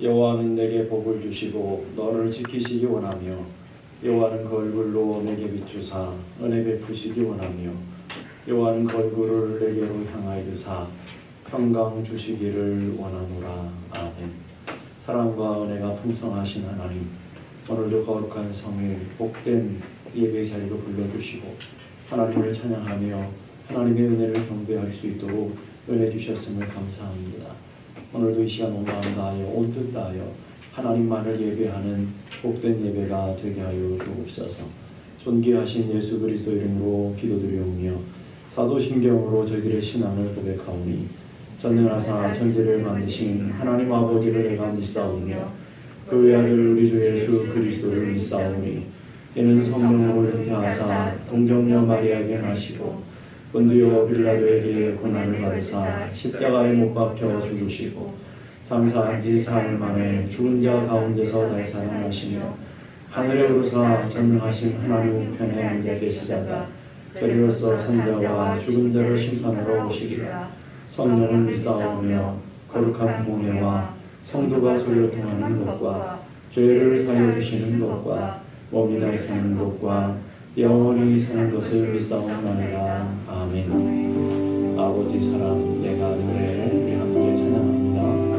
여호와는 내게 복을 주시고 너를 지키시기 원하며 여호와는 그 얼굴로 내게 비추사 은혜 베푸시기 원하며 여호와는 그 얼굴을 내게로 향하여사 평강 주시기를 원하노라. 아멘. 사랑과 은혜가 풍성하신 하나님, 오늘도 거룩한 성일 복된 예배 자리로 불러주시고 하나님을 찬양하며 하나님의 은혜를 경배할 수 있도록 은혜 주셨음을 감사합니다. 오늘도 이 시간 온 마음 다하여 온 뜻 다하여 하나님만을 예배하는 복된 예배가 되게 하여 주옵소서. 존귀하신 예수 그리스도 이름으로 기도드리오며 사도신경으로 저희들의 신앙을 고백하오니 전능하사 천지를 만드신 하나님 아버지를 내가 믿사오며 그 외아들 우리 주 예수 그리스도를 믿사오니 이는 성령으로 잉태하사 동정녀 마리아에게 나시고 본디오 빌라도에게 고난을 받으사 십자가에 못 박혀 죽으시고 장사한 지 사흘 만에 죽은 자 가운데서 다시 살아나시며 하늘에 오르사 전능하신 하나님 우편에 앉아 계시다가 그리로서 산자와 죽은 자를 심판하러 오시리라. 성령을 믿사오며 거룩한 공예와 성도가 소요통하는 것과 죄를 사여 주시는 것과 몸이 다시 사는 것과 영원히 사는 것을 믿사옵나이다. 아멘. 아버지 사랑 내가 그래. 우리 함께 찬양합니다.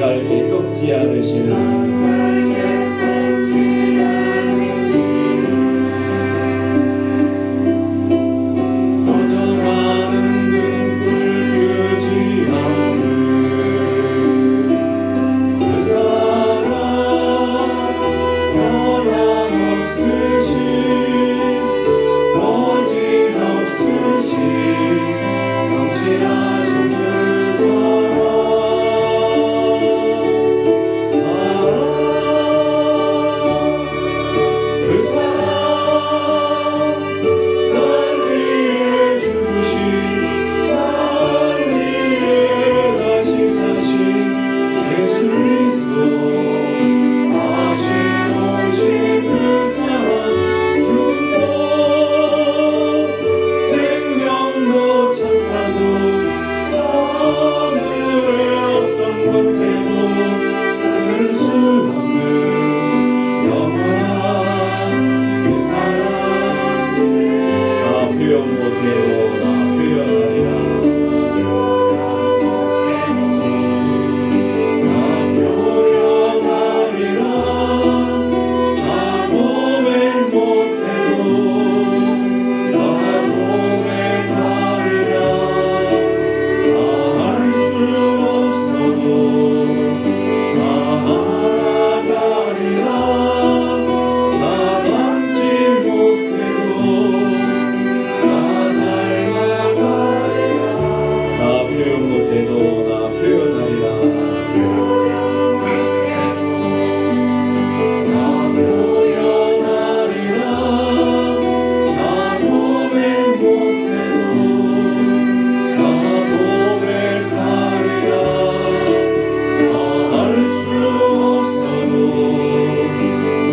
갈 때 표현 못해도 나 표현하리라. 나 표현하리라. 나 고백 못해도 나 고백하리라. 나 할 수 없어도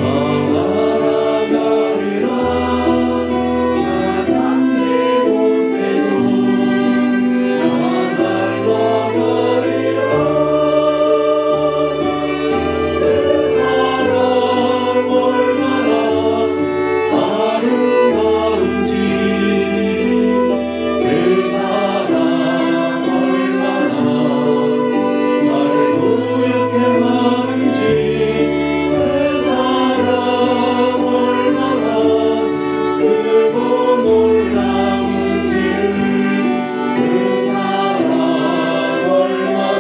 나 알아가리라. 나 담지 못해도 나 닮아가리라. 그 사랑 얼마나 아름다운지, 그 사랑 얼마나 날 부욕해 하는지, 그 사랑 얼마나 크고 놀라운지를, 그 사랑 얼마나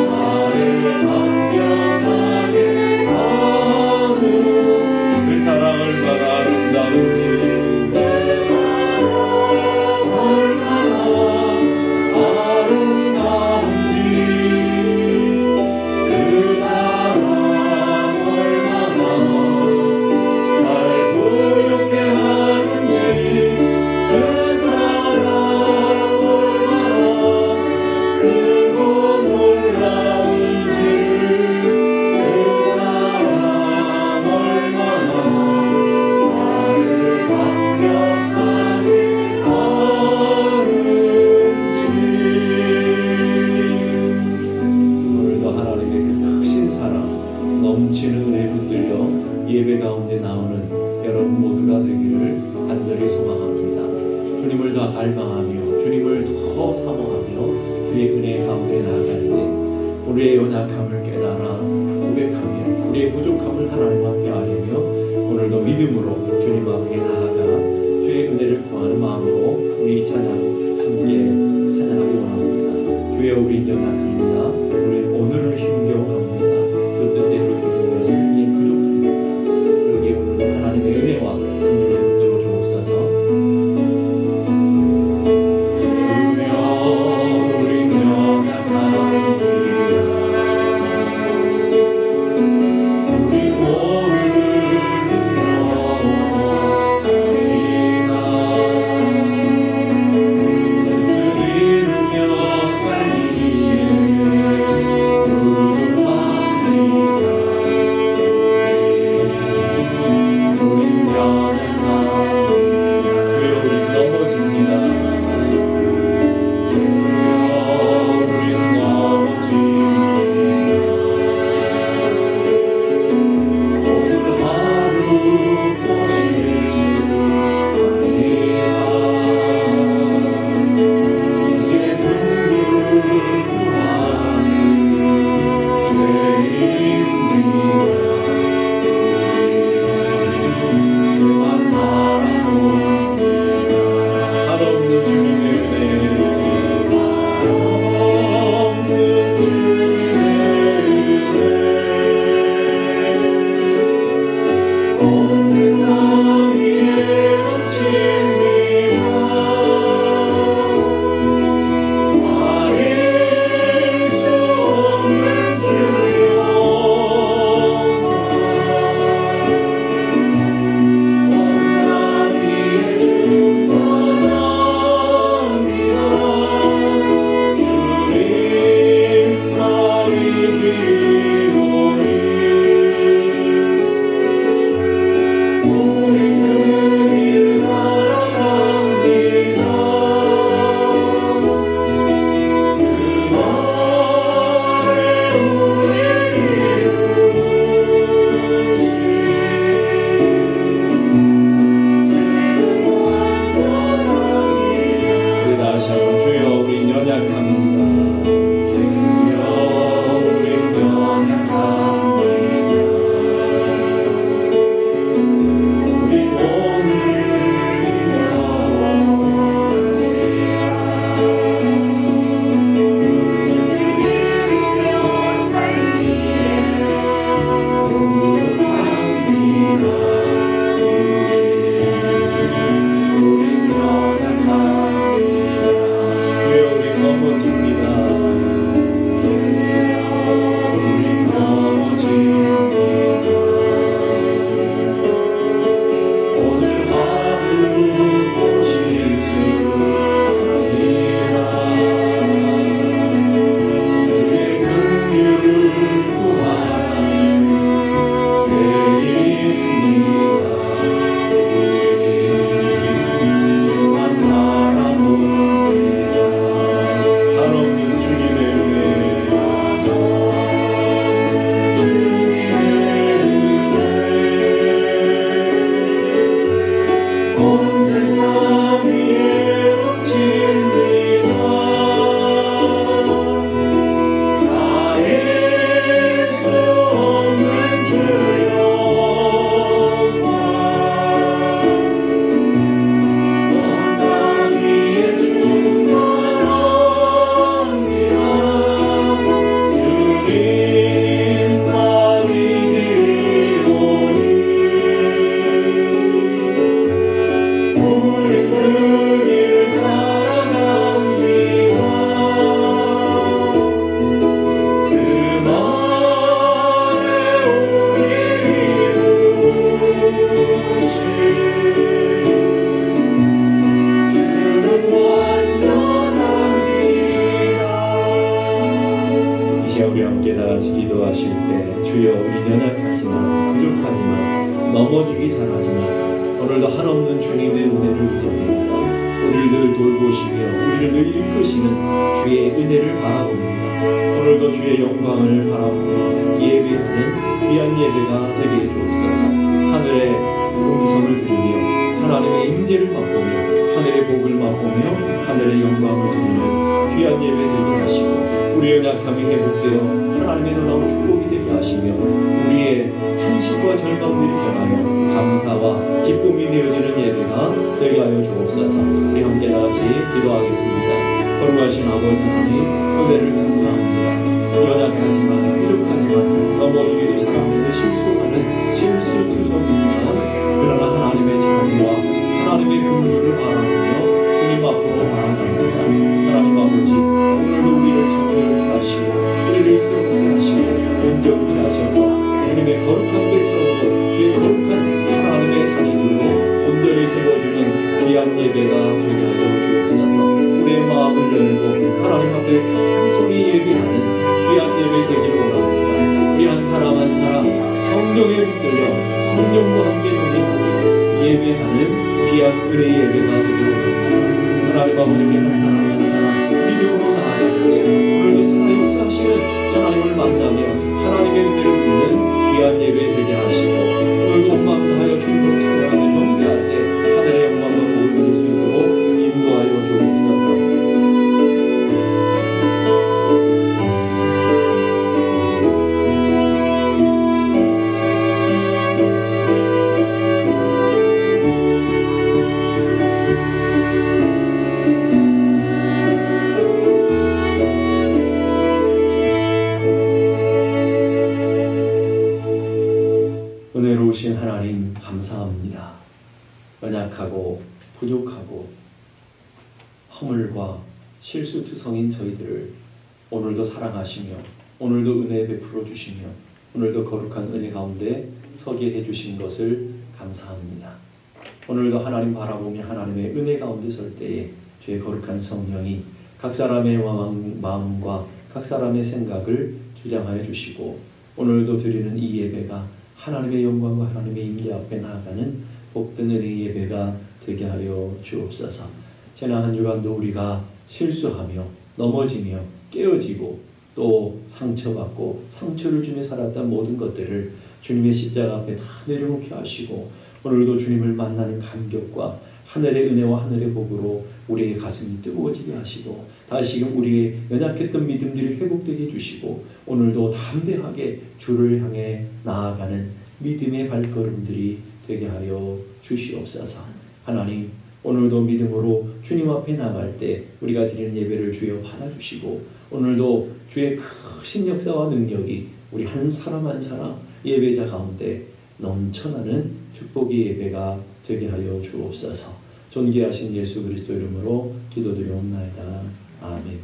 나를 감격하게 하는, 그 사랑 얼마나 아름다운지, 그 사랑 얼마나 아름다운지, 그 사랑 얼마나 날 부욕해 하는지, 그 사랑 얼마나 크고 놀라운지를, 그 사랑 얼마나 나를 감격하게 하는지. 오늘도 하나님의 그 크신 사랑, 넘치는 은혜에 붙들려 예배 가운데 나오는 여러분 모두가 되기를 간절히 소망합니다. 주님을 더 갈망하며 주님을 더 사모하며 주의 은혜 가운데 나아갈 때 우리의 연약함을 깨달아 고백하며 우리의 부족함을 하나님 앞에 아뢰며 오늘도 믿음으로 주님 앞에 나아가 주의 은혜를 구하는 마음으로 우리 찬양 함께 찬양하기 원합니다. 주여, 우리 연약합니다. 우리 오늘을 힘겨워합니다. 그 뜻대로 이루며 살기 부족합니다. 여기 오늘 하나님의 은혜와 긍휼을 붙들어 주옵소서. 주여, 우리 연약합니다. 우리 오늘을 힘겨워합니다. 우리 함께 다같이 기도하실 때 주여 우리 연약하지만 부족하지만 넘어지기 잘하지만 오늘도 한없는 주님의 은혜를 의지합니다. 우리를 늘 돌보시며 우리를 늘 이끄시는 주의 은혜를 바라봅니다. 오늘도 주의 영광을 바라보며 예배하는 귀한 예배가 되게 해주옵소서. 하늘의 음성을 들으며 하나님의 임재를 맛보며 하늘의 복을 맛보며 하늘의 영광을 누리는 귀한 예배 되게 하시고 우리의 연약함이 회복되어 하나님의 놀라운 축복이 되게 하시며 우리의 탄식과 절망들이 변하여 감사와 기쁨이 되어지는 예배가 되게 하여 주옵소서. 우리 함께 다같이 기도하겠습니다. 거룩하신 아버지 하나님, 은혜를 감사합니다. 연약하지만 부족하지만 넘어지기도 잘하는 실수하는 실수투성이지만 그러나 하나님의 자비와 하나님의 긍휼을 바라보며 주님 앞으로 나아갑니다. 하나님 아버지, 오늘도 우리를 정결케 하시고 우리를 새롭게 하시고 온전케 하셔서 주님의 거룩한 백성으로 주의 거룩한 하나님의 자녀들로 온전히 세워주는 귀한 예배가 되게 하여 주옵소서. 우리의 마음을 열고 하나님 앞에 풍성히 예배하는 귀한 예배 되기를 원합니다. 우리 한 사람 한 사람 성령에 붙들려 성령과 함께 동행하며 예배하는 귀한 은혜의 예배가 되기를 원합니다. 하나님 아버지, 우리 한 사람 한 사람 믿음으로 나아갈 때 오늘도 살아있어 하시는 하나님을 만나며 하나님의 은혜를 누리는 귀한 예배 되게 하시고 오늘도 온 마음 다하여 주님을 찬양하며 경배할 때 하늘의 영광과 복을 누릴 수 있도록 인도하여 주옵소서. 은혜로우신 하나님 감사합니다. 연약하고 부족하고 허물과 실수투성인 저희들을 오늘도 사랑하시며 오늘도 은혜 베풀어 주시며 오늘도 거룩한 은혜 가운데 서게 해주신 것을 감사합니다. 오늘도 하나님 바라보며 하나님의 은혜 가운데 설 때에 주의 거룩한 성령이 각 사람의 마음과 각 사람의 생각을 주장하여 주시고 오늘도 드리는 이 예배가 하나님의 영광과 하나님의 임재 앞에 나아가는 복된 은혜의 예배가 되게 하여 주옵소서. 지난 한 주간도 우리가 실수하며 넘어지며 깨어지고 또 상처받고 상처를 주며 살았던 모든 것들을 주님의 십자가 앞에 다 내려놓게 하시고 오늘도 주님을 만나는 감격과 하늘의 은혜와 하늘의 복으로 우리의 가슴이 뜨거워지게 하시고 다시금 우리의 연약했던 믿음들이 회복되게 해주시고 오늘도 담대하게 주를 향해 나아가는 믿음의 발걸음들이 되게 하여 주시옵소서. 하나님, 오늘도 믿음으로 주님 앞에 나갈 때 우리가 드리는 예배를 주여 받아주시고 오늘도 주의 크신 역사와 능력이 우리 한 사람 한 사람 예배자 가운데 넘쳐나는 축복의 예배가 되게 하여 주옵소서. 존귀하신 예수 그리스도 이름으로 기도드리옵나이다. 아멘.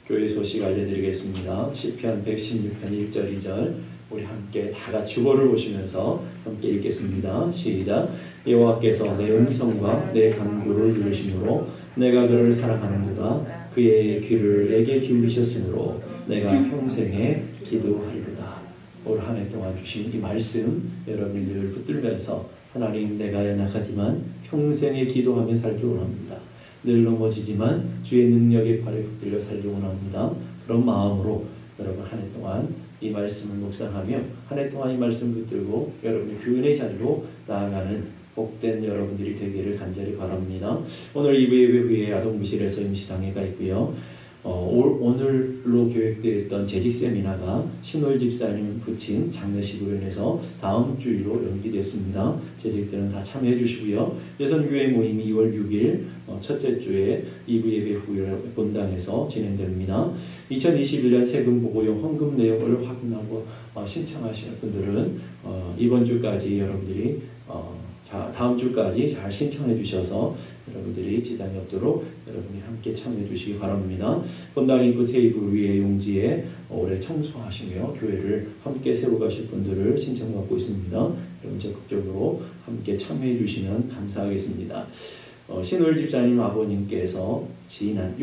교회 소식 알려드리겠습니다. 시편 116편 1절 2절 우리 함께 다 같이 주보를 보시면서 함께 읽겠습니다. 시작. 여호와께서 내 음성과 내 간구를 들으심으로 내가 그를 사랑하는도다. 그의 귀를 내게 기울이셨으므로 내가 평생에 기도하리로다. 올 한 해 동안 주신 이 말씀 여러분이 늘 붙들면서 하나님, 내가 연약하지만 평생에 기도하며 살기 원합니다. 늘 넘어지지만 주의 능력의 발에 붙들려 살기 원합니다. 그런 마음으로 여러분 한 해 동안 이 말씀을 묵상하며 한 해 동안 이 말씀을 붙들고 여러분이 그 은혜 자리로 나아가는 복된 여러분들이 되기를 간절히 바랍니다. 오늘 2부 예배 후에 아동부실에서 임시당회가 있고요. 오늘로 계획되어 있던 재직 세미나가 신월 집사님 부친 장례식으로 인해서 다음 주로 연기됐습니다. 재직들은 다 참여해 주시고요. 예선교회 모임이 2월 6일 첫째 주에 2부 예배 후에 본당에서 진행됩니다. 2021년 세금 보고용 헌금 내용을 확인하고 신청하시는 분들은 이번 주까지 여러분들이 다음 주까지 잘 신청해 주셔서 여러분들이 지장이 없도록 여러분이 함께 참여해 주시기 바랍니다. 본당 입구 테이블 위에 용지에 올해 청소하시며 교회를 함께 세워가실 분들을 신청받고 있습니다. 여러분 적극적으로 함께 참여해 주시면 감사하겠습니다. 신월 집사님 아버님께서 지난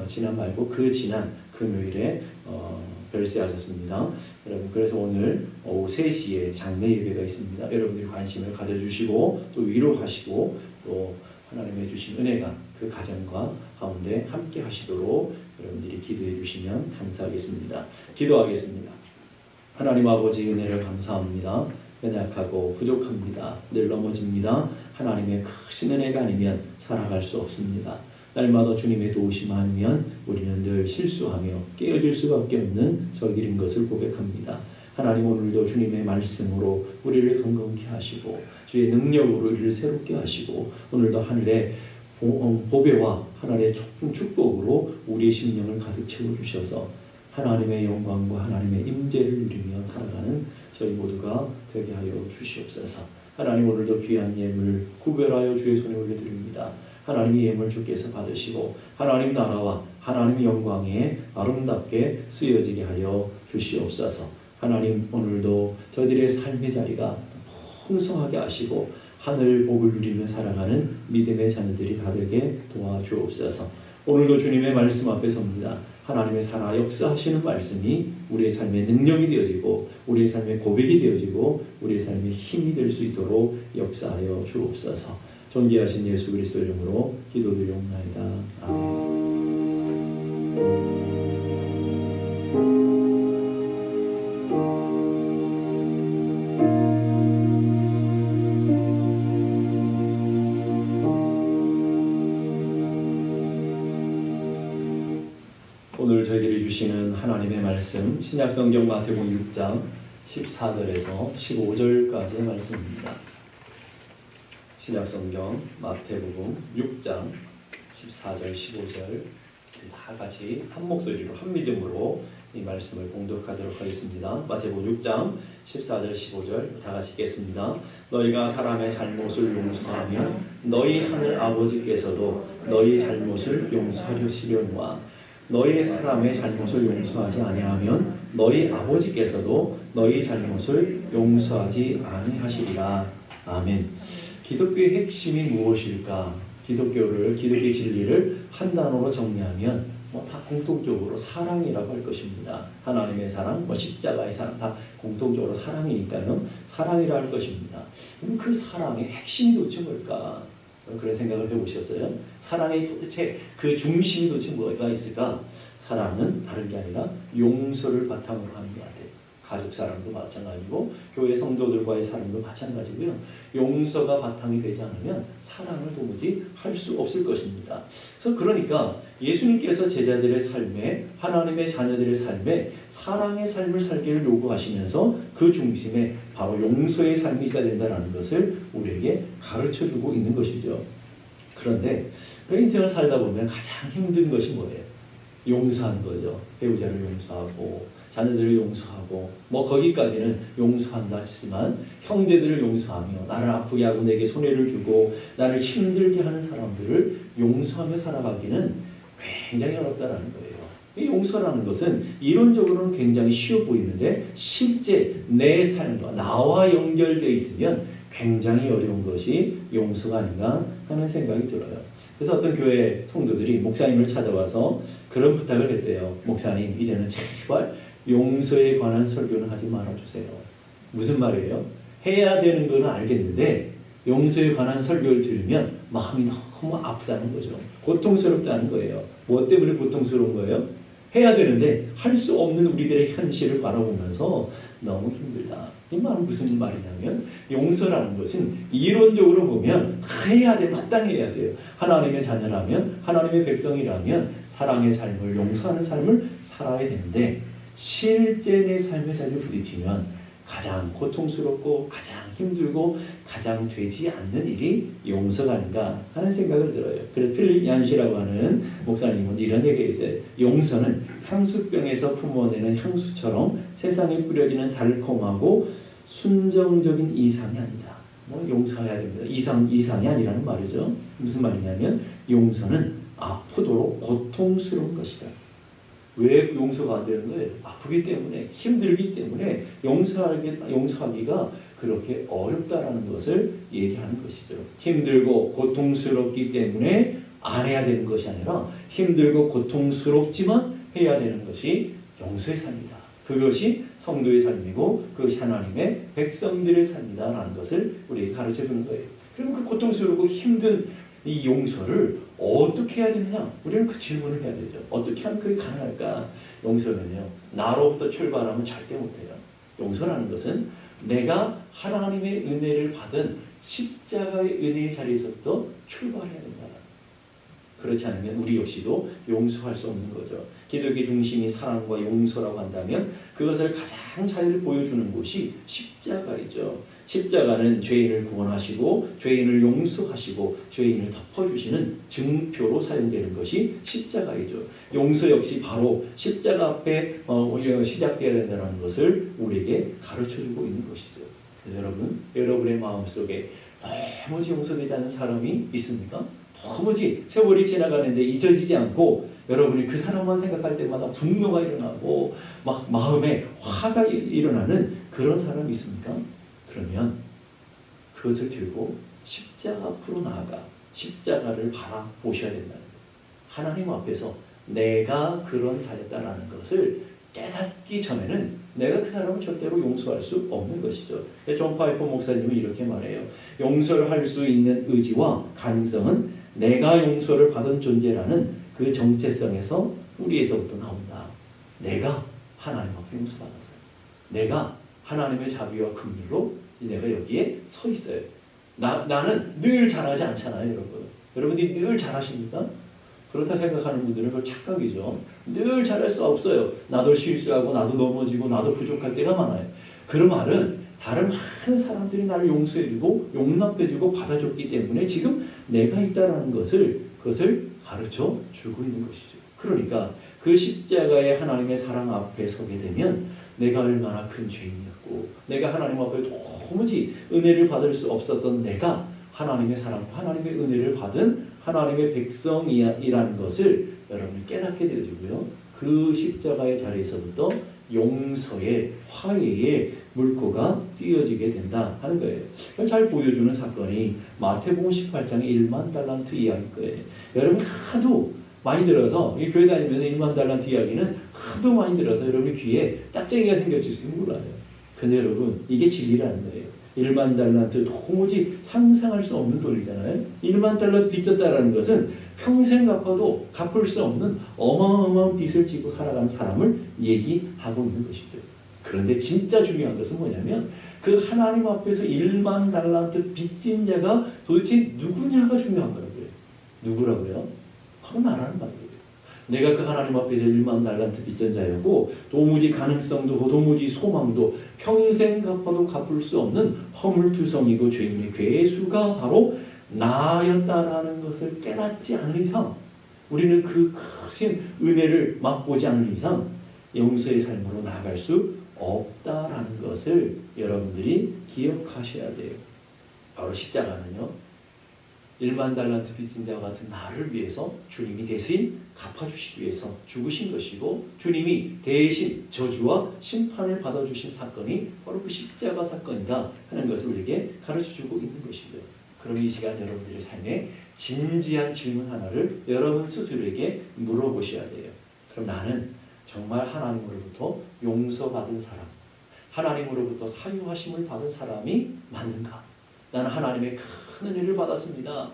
지난 말고 그 지난 금요일에 별세하셨습니다. 여러분, 그래서 오늘 오후 3시에 장례 예배가 있습니다. 여러분들이 관심을 가져주시고 또 위로하시고 또 하나님의 주신 은혜가 그 가정과 가운데 함께 하시도록 여러분들이 기도해 주시면 감사하겠습니다. 기도하겠습니다. 하나님 아버지, 은혜를 감사합니다. 연약하고 부족합니다. 늘 넘어집니다. 하나님의 크신 은혜가 아니면 살아갈 수 없습니다. 날마다 주님의 도우심 아니면 우리는 늘 실수하며 깨어질 수밖에 없는 저길인 것을 고백합니다. 하나님, 오늘도 주님의 말씀으로 우리를 건강케 하시고 주의 능력으로 우리를 새롭게 하시고 오늘도 하늘의 보배와 하나님의 축복으로 우리의 심령을 가득 채워주셔서 하나님의 영광과 하나님의 임재를 누리며 살아가는 저희 모두가 되게 하여 주시옵소서. 하나님, 오늘도 귀한 예물 구별하여 주의 손에 올려드립니다. 하나님의 예물 주께서 받으시고 하나님 나라와 하나님 영광에 아름답게 쓰여지게 하여 주시옵소서. 하나님, 오늘도 저희들의 삶의 자리가 풍성하게 하시고 하늘 복을 누리며 살아가는 믿음의 자녀들이 다 되게 도와주옵소서. 오늘도 주님의 말씀 앞에 섭니다. 하나님의 살아 역사하시는 말씀이 우리의 삶의 능력이 되어지고 우리의 삶의 고백이 되어지고 우리의 삶의 힘이 될 수 있도록 역사하여 주옵소서. 존귀하신 예수 그리스도 이름으로 기도드리옵나이다. 아멘. 오늘 저희들이 주시는 하나님의 말씀, 신약성경 마태복음 6장 14절에서 15절까지의 말씀입니다. 신약성경 마태복음 6장 14절 15절 다 같이 한 목소리로 한 믿음으로 이 말씀을 봉독하도록 하겠습니다. 마태복음 6장 14절 15절 다 같이 읽겠습니다. 너희가 사람의 잘못을 용서하면 너희 하늘 아버지께서도 너희 잘못을 용서하시려니와 너희 사람의 잘못을 용서하지 아니하면 너희 아버지께서도 너희 잘못을 용서하지 아니하시리라. 아멘. 기독교의 핵심이 무엇일까? 기독교의 진리를 한 단어로 정리하면 다 공통적으로 사랑이라고 할 것입니다. 하나님의 사랑, 십자가의 사랑 다 공통적으로 사랑이니까요. 사랑이라 할 것입니다. 그럼 그 사랑의 핵심이 도대체 뭘까? 그런 생각을 해보셨어요? 사랑의 도대체 그 중심이 도대체 뭐가 있을까? 사랑은 다른 게 아니라 용서를 바탕으로 하는 것 같아요. 가족 사랑도 마찬가지고 교회 성도들과의 사랑도 마찬가지고요. 용서가 바탕이 되지 않으면 사랑을 도무지 할 수 없을 것입니다. 그래서 그러니까 예수님께서 제자들의 삶에 하나님의 자녀들의 삶에 사랑의 삶을 살기를 요구하시면서 그 중심에 바로 용서의 삶이 있어야 된다는 것을 우리에게 가르쳐주고 있는 것이죠. 그런데 그 인생을 살다 보면 가장 힘든 것이 뭐예요? 용서하는 거죠. 배우자를 용서하고 자녀들을 용서하고 거기까지는 용서한다 하지만 형제들을 용서하며 나를 아프게 하고 내게 손해를 주고 나를 힘들게 하는 사람들을 용서하며 살아가기는 굉장히 어렵다는 거예요. 이 용서라는 것은 이론적으로는 굉장히 쉬워 보이는데 실제 내 삶과 나와 연결되어 있으면 굉장히 어려운 것이 용서가 아닌가 하는 생각이 들어요. 그래서 어떤 교회 성도들이 목사님을 찾아와서 그런 부탁을 했대요. 목사님, 이제는 제발 용서에 관한 설교는 하지 말아주세요. 무슨 말이에요? 해야 되는 거는 알겠는데 용서에 관한 설교를 들으면 마음이 너무 아프다는 거죠. 고통스럽다는 거예요. 뭐 때문에 고통스러운 거예요? 해야 되는데 할 수 없는 우리들의 현실을 바라보면서 너무 힘들다. 이 말은 무슨 말이냐면 용서라는 것은 이론적으로 보면 다 해야 돼. 마땅히 해야 돼요. 하나님의 자녀라면 하나님의 백성이라면 사랑의 삶을 용서하는 삶을 살아야 되는데 실제 내 삶의 삶에 부딪히면 가장 고통스럽고 가장 힘들고 가장 되지 않는 일이 용서가 아닌가 하는 생각을 들어요. 그래서 필립 얀시라고 하는 목사님은 이런 얘기가 있어요. 용서는 향수병에서 품어내는 향수처럼 세상에 뿌려지는 달콤하고 순정적인 이상이 아니다. 용서해야 됩니다. 이상이 아니라는 말이죠. 무슨 말이냐면 용서는 아프도록 고통스러운 것이다. 왜 용서가 안 되는 거예요? 아프기 때문에, 힘들기 때문에 용서하기가 그렇게 어렵다라는 것을 얘기하는 것이죠. 힘들고 고통스럽기 때문에 안 해야 되는 것이 아니라 힘들고 고통스럽지만 해야 되는 것이 용서의 삶이다. 그것이 성도의 삶이고 그것이 하나님의 백성들의 삶이다라는 것을 우리에게 가르쳐주는 거예요. 그럼 그 고통스럽고 힘든 이 용서를 어떻게 해야 되느냐? 우리는 그 질문을 해야 되죠. 어떻게 하면 그게 가능할까? 용서는요, 나로부터 출발하면 절대 못해요. 용서라는 것은 내가 하나님의 은혜를 받은 십자가의 은혜의 자리에서부터 출발해야 된다. 그렇지 않으면 우리 역시도 용서할 수 없는 거죠. 기독의 중심이 사랑과 용서라고 한다면 그것을 가장 잘 보여주는 곳이 십자가이죠. 십자가는 죄인을 구원하시고 죄인을 용서하시고 죄인을 덮어주시는 증표로 사용되는 것이 십자가이죠. 용서 역시 바로 십자가 앞에 시작되어야 된다는 것을 우리에게 가르쳐주고 있는 것이죠. 여러분, 여러분의 마음속에 도무지 용서되지 않는 사람이 있습니까? 도무지 세월이 지나가는데 잊어지지 않고 여러분이 그 사람만 생각할 때마다 분노가 일어나고 막 마음에 화가 일어나는 그런 사람이 있습니까? 그러면 그것을 들고 십자가 앞으로 나아가 십자가를 바라보셔야 된다는 거예요. 하나님 앞에서 내가 그런 자였다라는 것을 깨닫기 전에는 내가 그 사람을 절대로 용서할 수 없는 것이죠. 존 파이퍼 목사님은 이렇게 말해요. 용서를 할 수 있는 의지와 가능성은 내가 용서를 받은 존재라는 그 정체성에서 우리에서부터 나온다. 내가 하나님 앞에 용서받았어요. 내가 하나님의 자비와 긍휼로 내가 여기에 서 있어요. 나는 늘 잘하지 않잖아요, 여러분. 여러분들이 늘 잘하십니까? 그렇다 생각하는 분들은 그건 착각이죠. 늘 잘할 수 없어요. 나도 실수하고 나도 넘어지고 나도 부족할 때가 많아요. 그 말은 다른 많은 사람들이 나를 용서해주고 용납해주고 받아줬기 때문에 지금 내가 있다라는 그것을 가르쳐 주고 있는 것이죠. 그러니까 그 십자가의 하나님의 사랑 앞에 서게 되면 내가 얼마나 큰 죄인이었고 내가 하나님 앞에 도무지 은혜를 받을 수 없었던 내가 하나님의 사랑과 하나님의 은혜를 받은 하나님의 백성이라는 것을 여러분이 깨닫게 되어지고요. 그 십자가의 자리에서부터 용서의 화해의 물꼬가 띄어지게 된다 하는 거예요. 잘 보여주는 사건이 마태복음 18장의 1만 달란트 이야기일 거예요. 여러분 하도 많이 들어서 이 교회 다니면서 1만 달란트 이야기는 하도 많이 들어서 여러분 귀에 딱쟁이가 생겨질지는 몰라요. 근데 여러분 이게 진리라는 거예요. 1만 달란트 도무지 상상할 수 없는 돈이잖아요. 1만 달란트 빚졌다라는 것은 평생 갚아도 갚을 수 없는 어마어마한 빚을 지고 살아가는 사람을 얘기하고 있는 것이죠. 그런데 진짜 중요한 것은 뭐냐면 그 하나님 앞에서 1만 달란트 빚진 자가 도대체 누구냐가 중요한 거라고요. 누구라고요? 바로 나라는 말이에요. 내가 그 하나님 앞에서 1만 달란트 빚진 자였고 도무지 가능성도 도무지 소망도 평생 갚아도 갚을 수 없는 허물투성이고 죄인의 괴수가 바로 나였다라는 것을 깨닫지 않는 이상 우리는 그 크신 은혜를 맛보지 않는 이상 용서의 삶으로 나아갈 수 없다라는 것을 여러분들이 기억하셔야 돼요. 바로 십자가는요. 1만 달란트 빚진 자와 같은 나를 위해서 주님이 대신 갚아주시기 위해서 죽으신 것이고 주님이 대신 저주와 심판을 받아주신 사건이 바로 그 십자가 사건이다 하는 것을 우리에게 가르쳐주고 있는 것이죠. 그럼 이 시간 여러분들의 삶에 진지한 질문 하나를 여러분 스스로에게 물어보셔야 돼요. 그럼 나는 정말 하나님으로부터 용서받은 사람, 하나님으로부터 사유하심을 받은 사람이 맞는가? 나는 하나님의 큰 은혜를 받았습니다.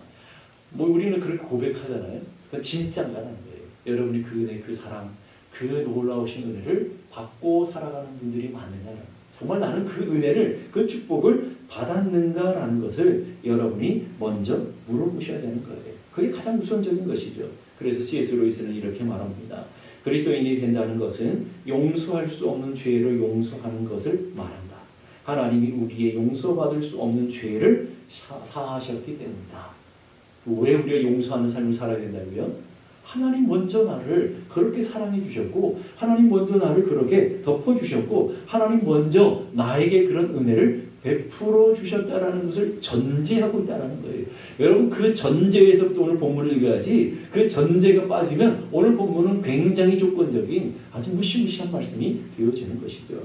우리는 그렇게 고백하잖아요. 그건 진짜인가라는 거예요. 여러분이 그 은혜, 그 사랑, 그 놀라우신 은혜를 받고 살아가는 분들이 맞느냐? 정말 나는 그 은혜를, 그 축복을 받았는가라는 것을 여러분이 먼저 물어보셔야 되는 거예요. 그게 가장 우선적인 것이죠. 그래서 C.S. 루이스는 이렇게 말합니다. 그리스도인이 된다는 것은 용서할 수 없는 죄를 용서하는 것을 말한다. 하나님이 우리의 용서받을 수 없는 죄를 사하셨기 때문이다. 왜 우리가 용서하는 삶을 살아야 된다고요? 하나님 먼저 나를 그렇게 사랑해 주셨고 하나님 먼저 나를 그렇게 덮어주셨고 하나님 먼저 나에게 그런 은혜를 베풀어 주셨다라는 것을 전제하고 있다는 거예요. 여러분 그 전제에서부터 오늘 본문을 읽어야지 그 전제가 빠지면 오늘 본문은 굉장히 조건적인 아주 무시무시한 말씀이 되어지는 것이죠.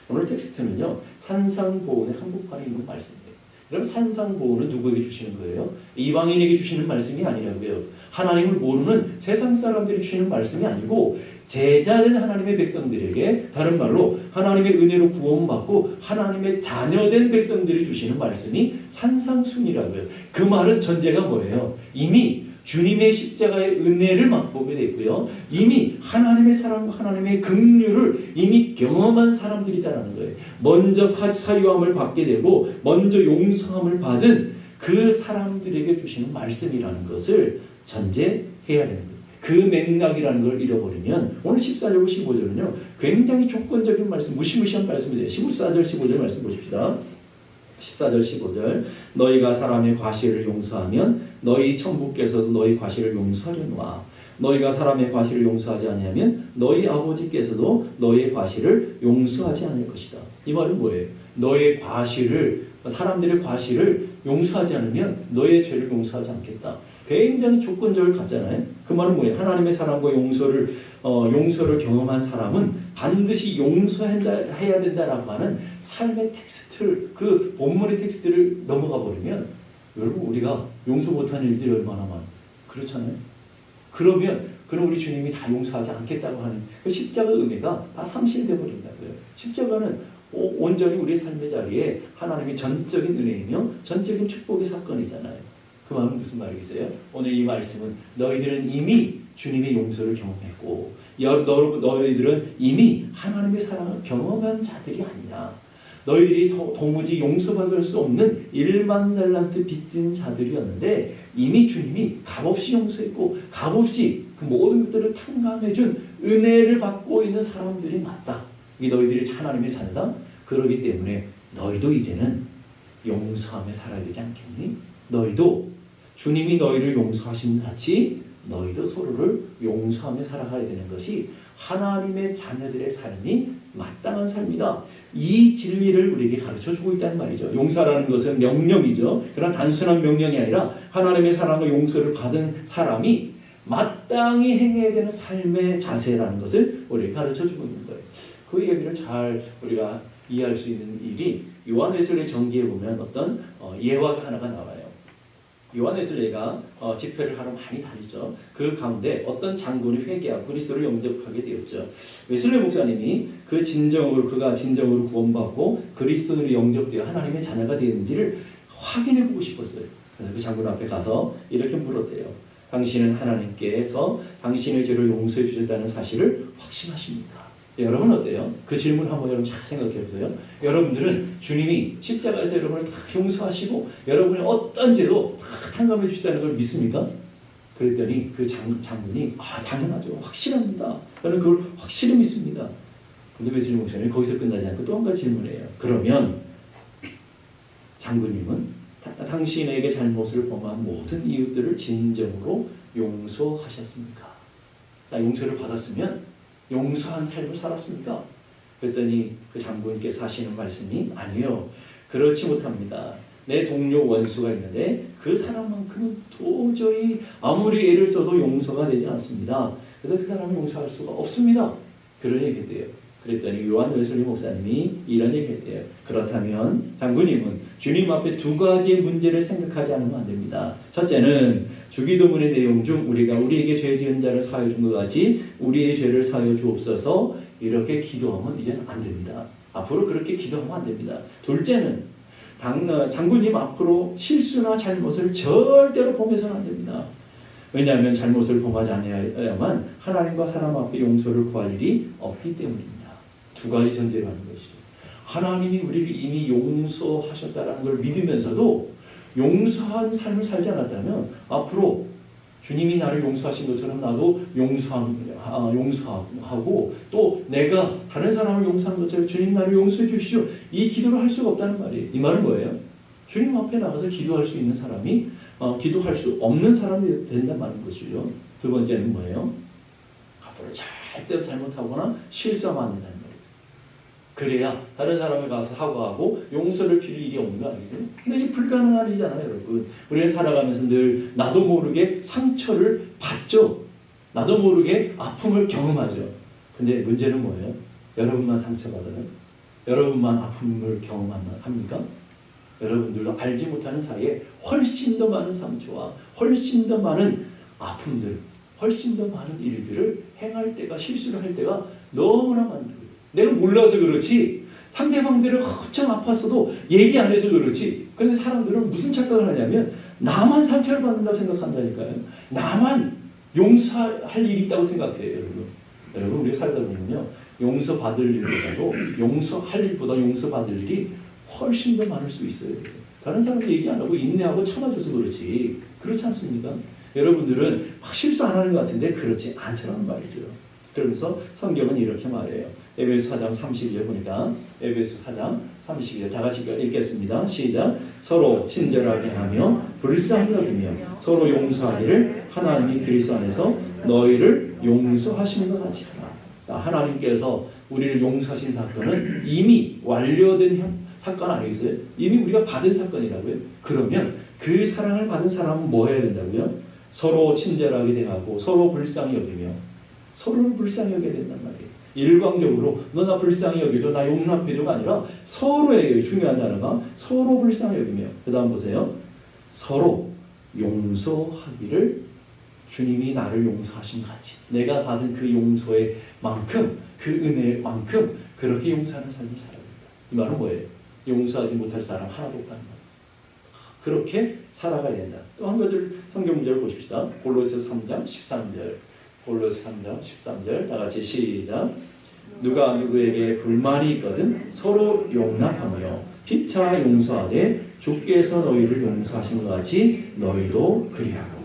오늘 텍스트는요, 산상보훈의 한복판에 있는 말씀이에요. 그럼 산상보훈은 누구에게 주시는 거예요? 이방인에게 주시는 말씀이 아니라고요. 하나님을 모르는 세상 사람들이 주시는 말씀이 아니고 제자된 하나님의 백성들에게, 다른 말로 하나님의 은혜로 구원받고 하나님의 자녀된 백성들이 주시는 말씀이 산상순이라고요. 그 말은 전제가 뭐예요? 이미 주님의 십자가의 은혜를 맛보게 됐고요. 이미 하나님의 사랑과 하나님의 긍휼을 이미 경험한 사람들이다라는 거예요. 먼저 사유함을 받게 되고 먼저 용서함을 받은 그 사람들에게 주시는 말씀이라는 것을 전제해야 되는 거예요. 그 맥락이라는 걸 잃어버리면 오늘 14절 15절은요. 굉장히 조건적인 말씀, 무시무시한 말씀이 돼요. 14절 15절 말씀 보십시다. 14절 15절 너희가 사람의 과실을 용서하면 너희 천부께서도 너희 과실을 용서하려노라. 너희가 사람의 과실을 용서하지 아니하면 너희 아버지께서도 너희의 과실을 용서하지 않을 것이다. 이 말은 뭐예요? 너의 과실을, 사람들의 과실을 용서하지 않으면 너의 죄를 용서하지 않겠다. 굉장히 조건적을 갖잖아요. 그 말은 뭐예요? 하나님의 사랑과 용서를 경험한 사람은 반드시 용서해야 된다라고 하는 삶의 텍스트를, 그 본문의 텍스트를 넘어가 버리면 여러분 우리가 용서 못한 일들이 얼마나 많아요. 그렇잖아요. 그럼 우리 주님이 다 용서하지 않겠다고 하는 그 십자가 의미가 다 상실되어 버린다고요. 십자가는 온전히 우리의 삶의 자리에 하나님의 전적인 은혜이며 전적인 축복의 사건이잖아요. 그 말은 무슨 말이겠어요? 오늘 이 말씀은 너희들은 이미 주님의 용서를 경험했고 너희들은 이미 하나님의 사랑을 경험한 자들이 아니냐. 너희들이 도무지 용서받을 수 없는 1만 달란트 빚진 자들이었는데 이미 주님이 값없이 용서했고 값없이 그 모든 것들을 탕감해준 은혜를 받고 있는 사람들이 맞다. 이 너희들이 하나님의 자녀다. 그러기 때문에 너희도 이제는 용서하며 살아야 되지 않겠니? 너희도 주님이 너희를 용서하신 같이 너희도 서로를 용서하며 살아가야 되는 것이 하나님의 자녀들의 삶이 마땅한 삶이다. 이 진리를 우리에게 가르쳐주고 있다는 말이죠. 용서라는 것은 명령이죠. 그러나 단순한 명령이 아니라 하나님의 사랑과 용서를 받은 사람이 마땅히 행해야 되는 삶의 자세라는 것을 우리에게 가르쳐주고 있는 거예요. 그 얘기를 잘 우리가 이해할 수 있는 일이 요한 웨슬레이 전기에 보면 어떤 예화가 하나가 나와요. 요한 웨슬레이가 집회를 하러 많이 다니죠. 그 가운데 어떤 장군이 회개하고 그리스도를 영접하게 되었죠. 웨슬레이 목사님이 그가 진정으로 구원받고 그리스도를 영접되어 하나님의 자녀가 되었는지를 확인해보고 싶었어요. 그래서 그 장군 앞에 가서 이렇게 물었대요. 당신은 하나님께서 당신의 죄를 용서해 주셨다는 사실을 확신하십니까? 여러분 어때요? 그 질문 한번 여러분 잘 생각해 보세요. 여러분들은 주님이 십자가에서 여러분을 다 용서하시고 여러분의 어떤 죄도 다 탕감해 주시다는 걸 믿습니까? 그랬더니 그 장군이 당연하죠. 확실합니다. 저는 그걸 확실히 믿습니다. 근데 웨슬레이 목사님이 거기서 끝나지 않고 또 한 가지 질문해요. 그러면 장군님은 당신에게 잘못을 범한 모든 이웃들을 진정으로 용서하셨습니까? 용서를 받았으면 용서한 삶을 살았습니까? 그랬더니 그 장군께서 하시는 말씀이 아니요. 그렇지 못합니다. 내 동료 원수가 있는데 그 사람만큼은 도저히 아무리 애를 써도 용서가 되지 않습니다. 그래서 그 사람을 용서할 수가 없습니다. 그런 얘기했대요. 그랬더니 요한 웨슬레이 목사님이 이런 얘기했대요. 그렇다면 장군님은 주님 앞에 두 가지의 문제를 생각하지 않으면 안 됩니다. 첫째는 주기도문의 내용 중 우리가 우리에게 죄 지은 자를 사하여 준 것 같이 우리의 죄를 사하여 주옵소서 이렇게 기도하면 이제는 안 됩니다. 앞으로 그렇게 기도하면 안 됩니다. 둘째는 장군님 앞으로 실수나 잘못을 절대로 범해서는 안 됩니다. 왜냐하면 잘못을 범하지 않아야만 하나님과 사람 앞에 용서를 구할 일이 없기 때문입니다. 두 가지 전제를 하는 것이죠. 하나님이 우리를 이미 용서하셨다는 걸 믿으면서도 용서한 삶을 살지 않았다면 앞으로 주님이 나를 용서하신 것처럼 나도 용서하고 또 내가 다른 사람을 용서한 것처럼 주님 나를 용서해 주십시오. 이 기도를 할 수가 없다는 말이에요. 이 말은 뭐예요? 주님 앞에 나가서 기도할 수 있는 사람이 기도할 수 없는 사람이 된다는 것이죠. 두 번째는 뭐예요? 앞으로 절대로 잘못하거나 실수하면 안 된다는 거예요. 그래야 다른 사람을 가서 사과하고 용서를 빌 일이 없는 거 아니겠어요? 근데 이게 불가능한 일이잖아요, 여러분. 우리는 살아가면서 늘 나도 모르게 상처를 받죠. 나도 모르게 아픔을 경험하죠. 근데 문제는 뭐예요? 여러분만 상처받아요? 여러분만 아픔을 경험합니까? 여러분들도 알지 못하는 사이에 훨씬 더 많은 상처와 훨씬 더 많은 아픔들, 훨씬 더 많은 일들을 행할 때가, 실수를 할 때가 너무나 많은 거예요. 내가 몰라서 그렇지, 상대방들은 엄청 아팠어도 얘기 안 해서 그렇지. 그런데 사람들은 무슨 착각을 하냐면 나만 상처를 받는다고 생각한다니까요. 나만 용서할 일이 있다고 생각해요, 여러분. 여러분, 우리가 살다 보면요, 용서받을 일보다도 용서할 일보다 용서받을 일이 훨씬 더 많을 수 있어요. 다른 사람들 얘기 안 하고 인내하고 참아줘서 그렇지. 그렇지 않습니까? 여러분들은 막 실수 안 하는 것 같은데 그렇지 않더라는 말이죠. 그러면서 성경은 이렇게 말해요. 에베소 4장 30절 보니까 에베소 4장 30절 다 같이 읽겠습니다. 시작. 서로 친절하게 하며 불쌍히 여기며 서로 용서하기를 하나님이 그리스도 안에서 너희를 용서하시는 것 같이 하라. 하나님께서 우리를 용서하신 사건은 이미 완료된 사건 아니겠어요? 이미 우리가 받은 사건이라고요. 그러면 그 사랑을 받은 사람은 뭐 해야 된다고요? 서로 친절하게 대하고 서로 불쌍히 여기며 서로를 불쌍히 여겨야 된단 말이에요. 일광적으로 너 나 불쌍히 여겨줘, 나 용납해줘가 아니라 서로에게 중요한 단어가 서로 불쌍히 여기며, 그 다음 보세요. 서로 용서하기를 주님이 나를 용서하신 같이 내가 받은 그 용서의 만큼, 그 은혜의 만큼 그렇게 용서하는 삶을 살아야 된다. 이 말은 뭐예요? 용서하지 못할 사람 하나도 없다는 말. 그렇게 살아가야 된다. 또 한 가지 성경 문제를 보십시다. 골로새 3장 13절. 골로새 3장 13절 다 같이 시작. 누가 누구에게 불만이 있거든 서로 용납하며 피차 용서하되 주께서 너희를 용서하신 것 같이 너희도 그리하고.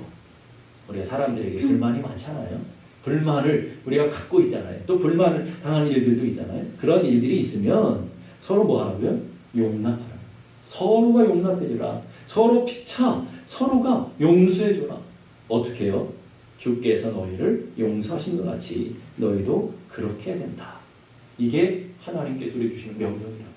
우리가 사람들에게 불만이 많잖아요. 불만을 우리가 갖고 있잖아요. 또 불만을 당하는 일들도 있잖아요. 그런 일들이 있으면 서로 뭐 하라고요? 용납하라. 서로가 용납해주라. 서로 피차 서로가 용서해줘라. 어떻게 해요? 주께서 너희를 용서하신 것 같이 너희도 그렇게 해야 된다. 이게 하나님께서 우리 주시는 명령이라고요.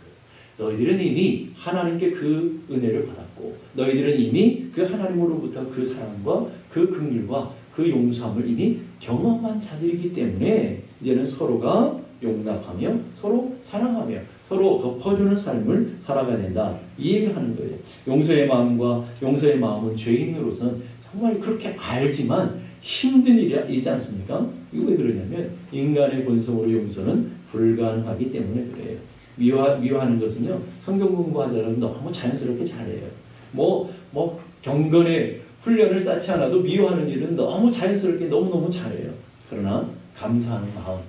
너희들은 이미 하나님께 그 은혜를 받았고 너희들은 이미 그 하나님으로부터 그 사랑과 그 긍휼과 그 용서함을 이미 경험한 자들이기 때문에 이제는 서로가 용납하며 서로 사랑하며 서로 덮어주는 삶을 살아가야 된다. 이 얘기를 하는 거예요. 용서의 마음과 용서의 마음은 죄인으로서는 정말 그렇게 알지만 힘든 일이지 않습니까? 이거 왜 그러냐면 인간의 본성으로 용서는 불가능하기 때문에 그래요. 미워하는 것은요, 성경 공부하자면 너무 자연스럽게 잘해요. 경건의 훈련을 쌓지 않아도 미워하는 일은 너무 자연스럽게 너무너무 잘해요. 그러나 감사하는 마음,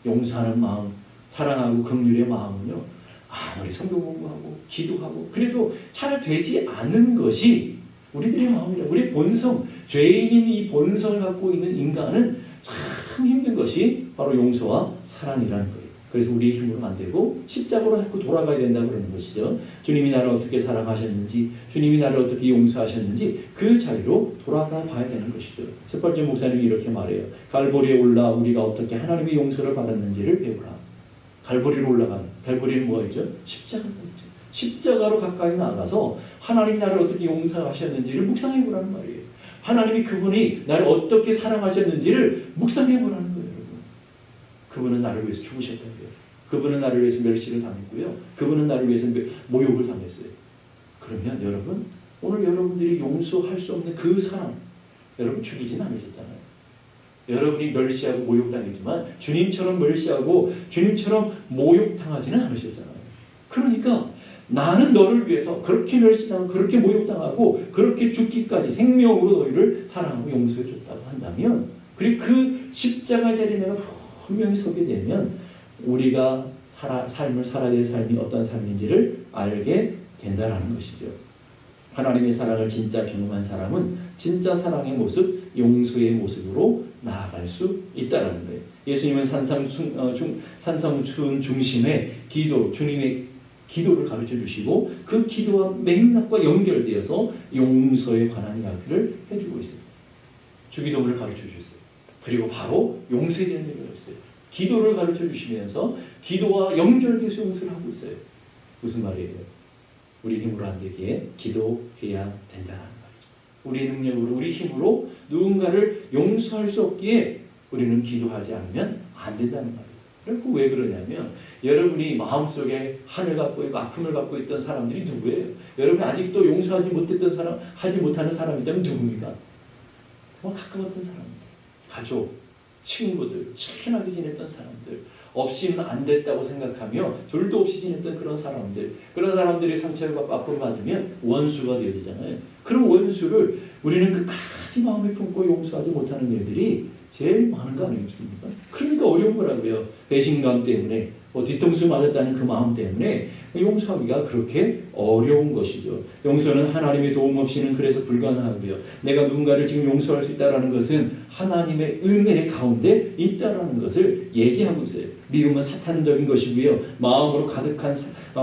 용서하는 마음, 사랑하고 긍휼의 마음은요, 아무리 성경 공부하고 기도하고 그래도 잘 되지 않은 것이 우리들의 마음이라. 우리 본성, 죄인인 이 본성을 갖고 있는 인간은 참 힘든 것이 바로 용서와 사랑이라는 거예요. 그래서 우리의 힘으로는 안 되고 십자가로 자꾸 돌아가야 된다고 그러는 것이죠. 주님이 나를 어떻게 사랑하셨는지, 주님이 나를 어떻게 용서하셨는지 그 자리로 돌아가 봐야 되는 것이죠. 셋발째 목사님이 이렇게 말해요. 갈보리에 올라 우리가 어떻게 하나님의 용서를 받았는지를 배우라. 갈보리로 올라가는, 갈보리는 뭐가 있죠? 십자가가 있죠. 십자가로 가까이 나가서 하나님이 나를 어떻게 용서하셨는지를 묵상해 보라는 말이에요. 하나님이 그분이 나를 어떻게 사랑하셨는지를 묵상해 보라는 거예요. 여러분. 그분은 나를 위해서 죽으셨다고요. 그분은 나를 위해서 멸시를 당했고요. 그분은 나를 위해서 모욕을 당했어요. 그러면 여러분, 오늘 여러분들이 용서할 수 없는 그 사람, 여러분 죽이진 않으셨잖아요. 여러분이 멸시하고 모욕당했지만 주님처럼 멸시하고 주님처럼 모욕당하지는 않으셨잖아요. 그러니까 나는 너를 위해서 그렇게 멸시당하고 그렇게 모욕당하고 그렇게 죽기까지 생명으로 너희를 사랑하고 용서해줬다고 한다면, 그리고 그 십자가 자리에 내가 분명히 서게 되면 우리가 삶을 살아야 될 삶이 어떤 삶인지를 알게 된다는 것이죠. 하나님의 사랑을 진짜 경험한 사람은 진짜 사랑의 모습, 용서의 모습으로 나아갈 수 있다는 거예요. 예수님은 산상순 중심의 기도, 주님의 기도를 가르쳐 주시고 그 기도와 맥락과 연결되어서 용서에 관한 이야기를 해주고 있어요. 주기도문을 가르쳐 주셨어요. 그리고 바로 용서에 대한 얘기를 했어요. 기도를 가르쳐 주시면서 기도와 연결돼서 용서를 하고 있어요. 무슨 말이에요? 우리 힘으로 안 되기에 기도해야 된다는 말이죠. 우리 능력으로, 우리 힘으로 누군가를 용서할 수 없기에 우리는 기도하지 않으면 안 된다는 말이에요. 그리고 왜 그러냐면 여러분이 마음속에 한을 갖고 있고 아픔을 갖고 있던 사람들이 누구예요? 여러분이 아직도 용서하지 못했던 사람, 하지 못하는 사람이 있다면 누굽니까? 가까웠던 사람들, 가족, 친구들, 친하게 지냈던 사람들, 없이는 안 됐다고 생각하며 둘도 없이 지냈던 그런 사람들, 그런 사람들이 상처를 받고 아픔을 받으면 원수가 되어야 되잖아요. 그런 원수를 우리는 끝까지 마음에 품고 용서하지 못하는 일들이 제일 많은 거 아니겠습니까? 그러니까 어려운 거라고요. 배신감 때문에, 뒤통수 맞았다는 그 마음 때문에 용서하기가 그렇게 어려운 것이죠. 용서는 하나님의 도움 없이는 그래서 불가능하고요. 내가 누군가를 지금 용서할 수 있다는 것은 하나님의 은혜 가운데 있다는 것을 얘기하고 있어요. 미움은 사탄적인 것이고요. 마음으로 가득한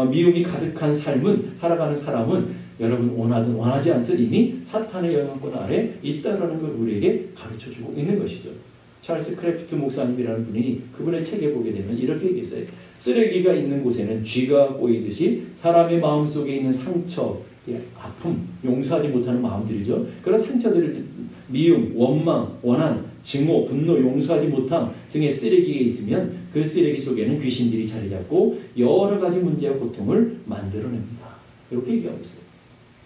미움이 가득한 삶은 살아가는 사람은 여러분 원하든 원하지 않든 이미 사탄의 영향권 아래 있다는 걸 우리에게 가르쳐주고 있는 것이죠. 찰스 크래프트 목사님이라는 분이 그분의 책에 보게 되면 이렇게 얘기했어요. 쓰레기가 있는 곳에는 쥐가 꼬이듯이 사람의 마음속에 있는 상처, 아픔, 용서하지 못하는 마음들이죠. 그런 상처들을 미움, 원망, 원한, 증오, 분노, 용서하지 못함 등의 쓰레기가 있으면 그 쓰레기 속에는 귀신들이 자리 잡고 여러 가지 문제와 고통을 만들어냅니다. 이렇게 얘기하고 있어요.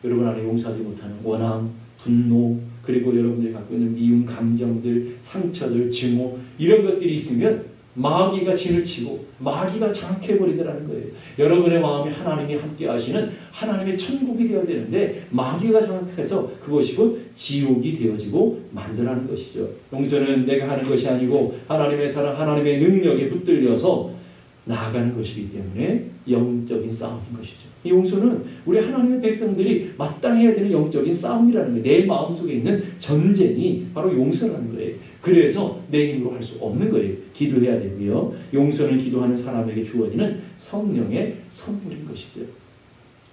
여러분 안에 용서하지 못하는 원함, 분노, 그리고 여러분들이 갖고 있는 미움, 감정들, 상처들, 증오 이런 것들이 있으면 마귀가 진을 치고 마귀가 장악해버리더라는 거예요. 여러분의 마음이 하나님이 함께 하시는 하나님의 천국이 되어야 되는데 마귀가 장악해서 그것이 곧 지옥이 되어지고 만드라는 것이죠. 용서는 내가 하는 것이 아니고 하나님의 사랑, 하나님의 능력에 붙들려서 나아가는 것이기 때문에 영적인 싸움인 것이죠. 이 용서는 우리 하나님의 백성들이 마땅해야 되는 영적인 싸움이라는 거예요. 내 마음속에 있는 전쟁이 바로 용서라는 거예요. 그래서 내 힘으로 할 수 없는 거예요. 기도해야 되고요. 용서는 기도하는 사람에게 주어지는 성령의 선물인 것이죠.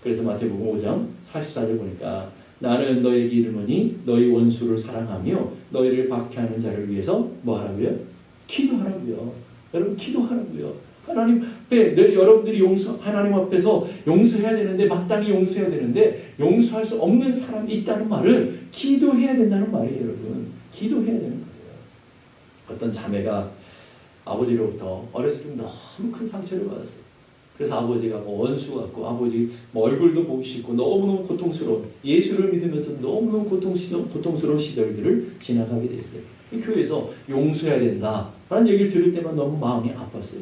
그래서 마태복음 5장 44절 보니까 나는 너에게 이르노니 너희 원수를 사랑하며 너희를 박해하는 자를 위해서 뭐 하라고요? 기도하라고요. 여러분 기도하라고요. 하나님 앞에 여러분들이 하나님 앞에서 용서해야 되는데 마땅히 용서해야 되는데 용서할 수 없는 사람이 있다는 말은 기도해야 된다는 말이에요. 여러분 기도해야 되는 거예요. 어떤 자매가 아버지로부터 어렸을 때 너무 큰 상처를 받았어요. 그래서 아버지가 원수 같고 아버지 얼굴도 보기 싫고 너무너무 고통스러운 예수를 믿으면서 너무너무 고통스러운 시절들을 지나가게 됐어요. 이 교회에서 용서해야 된다라는 얘기를 들을 때만 너무 마음이 아팠어요.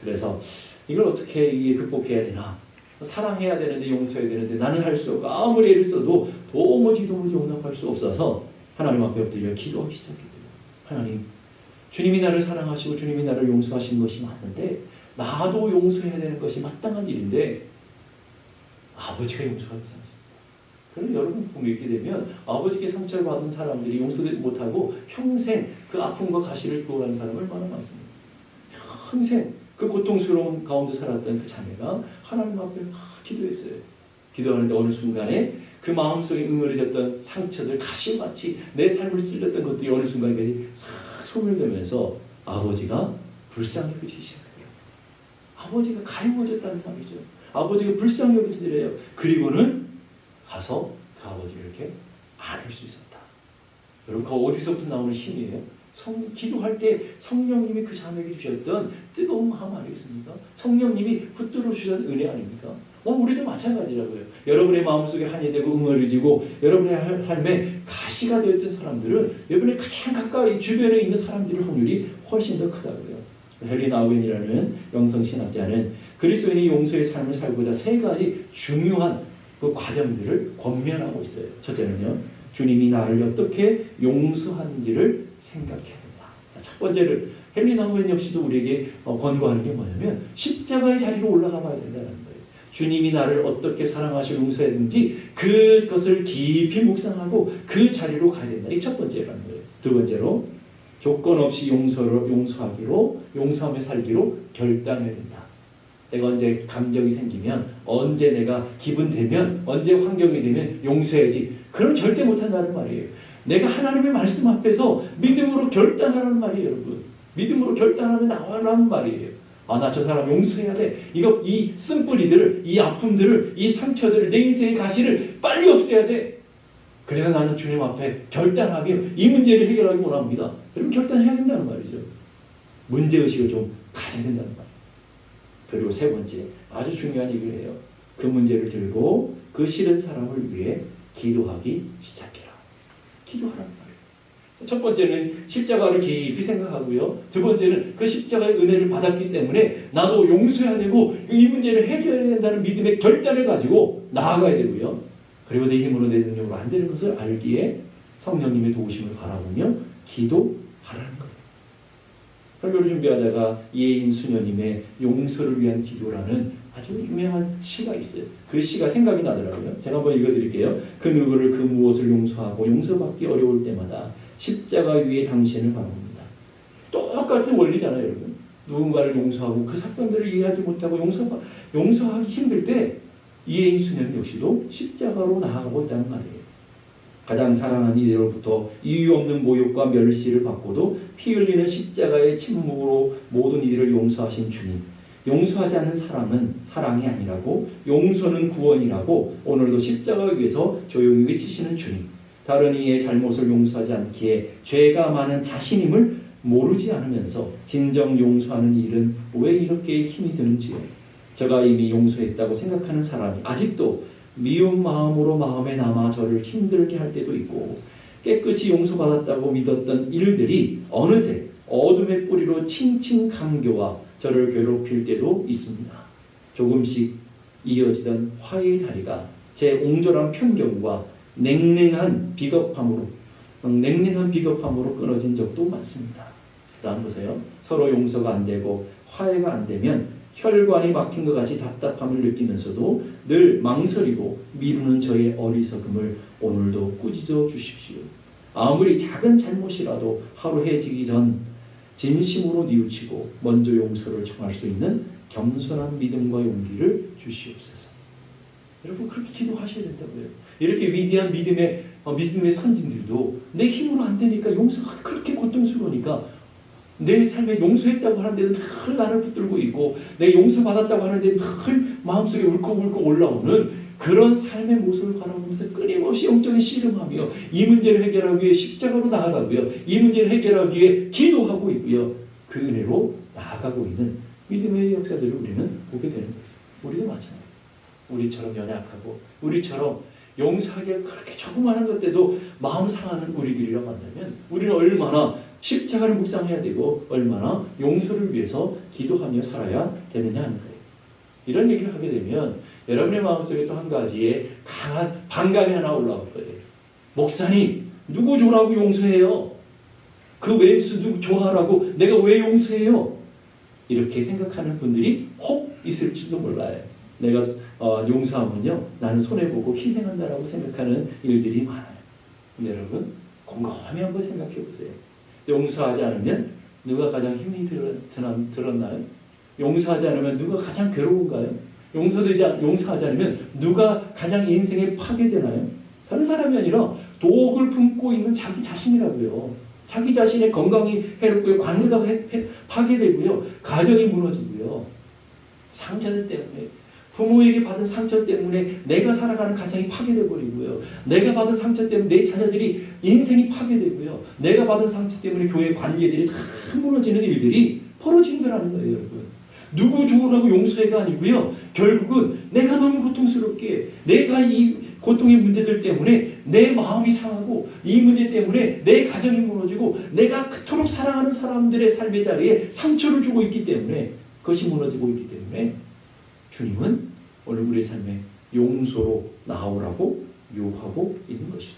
그래서 이걸 어떻게 극복해야 되나? 사랑해야 되는데 용서해야 되는데 나는 할 수 없고 아무리 애를 써도 도무지 용납할 수 없어서 하나님 앞에 엎드려 기도하기 시작했대요. 하나님, 주님이 나를 사랑하시고 주님이 나를 용서하신 것이 맞는데 나도 용서해야 되는 것이 마땅한 일인데 아버지가 용서하지 않습니다. 그럼 여러분 보게 되면 아버지께 상처를 받은 사람들이 용서를 못하고 평생 그 아픔과 가시를 두고 가는 사람이 얼마나 많습니다. 평생 그 고통스러운 가운데 살았던 그 자매가 하나님 앞에 기도했어요. 기도하는데 어느 순간에 그 마음속에 응어리졌던 상처들, 가시마치 내 삶을 찔렸던 것들이 어느 순간까지 싹 소멸되면서 아버지가 불쌍히 여기기 시작해요. 아버지가 가여워졌다는 말이죠. 아버지가 불쌍히 여기시더래요. 그리고는 가서 그 아버지를 이렇게 안을 수 있었다. 여러분 그 어디서부터 나오는 힘이에요? 기도할 때 성령님이 그 자매에게 주셨던 뜨거운 마음 아니겠습니까? 성령님이 붙들어 주셨던 은혜 아닙니까? 오늘 우리도 마찬가지라고요. 여러분의 마음속에 한이 되고 응어리지고 여러분의 삶에 가시가 되었던 사람들은 여러분의 가장 가까이 주변에 있는 사람들의 확률이 훨씬 더 크다고요. 헨리 나우겐이라는 영성신학자는 그리스도인이 용서의 삶을 살고자 세 가지 중요한 그 과정들을 권면하고 있어요. 첫째는요. 주님이 나를 어떻게 용서하는지를 생각해야 된다. 첫 번째를 헨리 나우겐 역시도 우리에게 권고하는 게 뭐냐면 십자가의 자리로 올라가 봐야 된다는 거예요. 주님이 나를 어떻게 사랑하시고 용서했는지 그것을 깊이 묵상하고 그 자리로 가야 된다. 이게 첫 번째라는 거예요. 두 번째로 조건 없이 용서하기로 용서하며 살기로 결단해야 된다. 내가 언제 감정이 생기면 언제 내가 기분 되면 언제 환경이 되면 용서해야지. 그럼 절대 못한다는 말이에요. 내가 하나님의 말씀 앞에서 믿음으로 결단하라는 말이에요. 여러분 믿음으로 결단하면 나와라는 말이에요. 나 저 사람 용서해야 돼. 이 쓴뿌리들을 이 아픔들을 이 상처들을 내 인생의 가시를 빨리 없애야 돼. 그래서 나는 주님 앞에 결단하며 이 문제를 해결하기 원합니다. 여러분 결단해야 된다는 말이죠. 문제의식을 좀 가져 잘 된다는 거예요. 그리고 세 번째, 아주 중요한 얘기를 해요. 그 문제를 들고 그 싫은 사람을 위해 기도하기 시작해라. 기도하라는 말이에요. 첫 번째는 십자가를 깊이 생각하고요. 두 번째는 그 십자가의 은혜를 받았기 때문에 나도 용서해야 되고 이 문제를 해결해야 된다는 믿음의 결단을 가지고 나아가야 되고요. 그리고 내 힘으로 내 능력으로 안 되는 것을 알기에 성령님의 도우심을 바라보며 기도하라는 거예요. 설교를 준비하다가 이혜인 수녀님의 용서를 위한 기도라는 아주 유명한 시가 있어요. 그 시가 생각이 나더라고요. 제가 한번 읽어드릴게요. 그 누구를 그 무엇을 용서하고 용서받기 어려울 때마다 십자가 위에 당신을 바라봅니다. 똑같은 원리잖아요, 여러분. 누군가를 용서하고 그 사건들을 이해하지 못하고 용서하기 힘들 때 이혜인 수녀님 역시도 십자가로 나아가고 있다는 말이에요. 가장 사랑하는 이들로부터 이유 없는 모욕과 멸시를 받고도 피 흘리는 십자가의 침묵으로 모든 이들을 용서하신 주님. 용서하지 않는 사랑은 사랑이 아니라고, 용서는 구원이라고 오늘도 십자가 위에서 조용히 외치시는 주님. 다른 이의 잘못을 용서하지 않기에 죄가 많은 자신임을 모르지 않으면서 진정 용서하는 일은 왜 이렇게 힘이 드는지요. 제가 이미 용서했다고 생각하는 사람이 아직도 미운 마음으로 마음에 남아 저를 힘들게 할 때도 있고, 깨끗이 용서받았다고 믿었던 일들이 어느새 어둠의 뿌리로 칭칭 감겨와 저를 괴롭힐 때도 있습니다. 조금씩 이어지던 화해의 다리가 제 옹졸한 편견과 냉랭한 비겁함으로 끊어진 적도 많습니다. 다음 보세요. 서로 용서가 안 되고 화해가 안 되면 혈관이 막힌 것 같이 답답함을 느끼면서도 늘 망설이고 미루는 저의 어리석음을 오늘도 꾸짖어 주십시오. 아무리 작은 잘못이라도 하루 해지기 전 진심으로 뉘우치고 먼저 용서를 청할 수 있는 겸손한 믿음과 용기를 주시옵소서. 여러분 그렇게 기도하셔야 된다고요. 이렇게 위대한 믿음의 선진들도 내 힘으로 안 되니까 용서가 그렇게 고통스러우니까 내 삶에 용서했다고 하는데도 늘 나를 붙들고 있고 내 용서받았다고 하는데 늘 마음속에 울컥울컥 올라오는 그런 삶의 모습을 바라보면서 끊임없이 영적인 씨름하며 이 문제를 해결하기 위해 십자가로 나아가고요. 이 문제를 해결하기 위해 기도하고 있고요. 그 은혜로 나아가고 있는 믿음의 역사들을 우리는 보게 되는 거예요. 우리도 마찬가지예요. 우리처럼 연약하고 우리처럼 용서하기가 그렇게 조그마한 것 때도 마음 상하는 우리들이라 만나면 우리는 얼마나 십자가를 묵상해야 되고 얼마나 용서를 위해서 기도하며 살아야 되느냐 하는 거예요. 이런 얘기를 하게 되면 여러분의 마음속에 또 한 가지의 강한 반감이 하나 올라올 거예요. 목사님, 누구 좋아라고 용서해요? 그 왼수 누구 좋아하라고 내가 왜 용서해요? 이렇게 생각하는 분들이 혹 있을지도 몰라요. 내가 용서하면요 나는 손해보고 희생한다라고 생각하는 일들이 많아요. 근데 여러분 곰곰이 한번 생각해 보세요. 용서하지 않으면 누가 가장 힘이 들었나요? 용서하지 않으면 누가 가장 괴로운가요? 용서하지 않으면 누가 가장 인생에 파괴되나요? 다른 사람이 아니라 독을 품고 있는 자기 자신이라고요. 자기 자신의 건강이 해롭고요. 관계가 파괴되고요. 가정이 무너지고요. 상처들 때문에 부모에게 받은 상처 때문에 내가 살아가는 가정이 파괴되어버리고요. 내가 받은 상처 때문에 내 자녀들이 인생이 파괴되고요. 내가 받은 상처 때문에 교회 관계들이 다 무너지는 일들이 벌어진다는 거예요, 여러분. 누구 좋으라고 용서해가 아니고요. 결국은 내가 너무 고통스럽게 내가 이 고통의 문제들 때문에 내 마음이 상하고 이 문제 때문에 내 가정이 무너지고 내가 그토록 사랑하는 사람들의 삶의 자리에 상처를 주고 있기 때문에 그것이 무너지고 있기 때문에 주님은 오늘 우리 삶에 용서로 나오라고 유혹하고 있는 것이죠.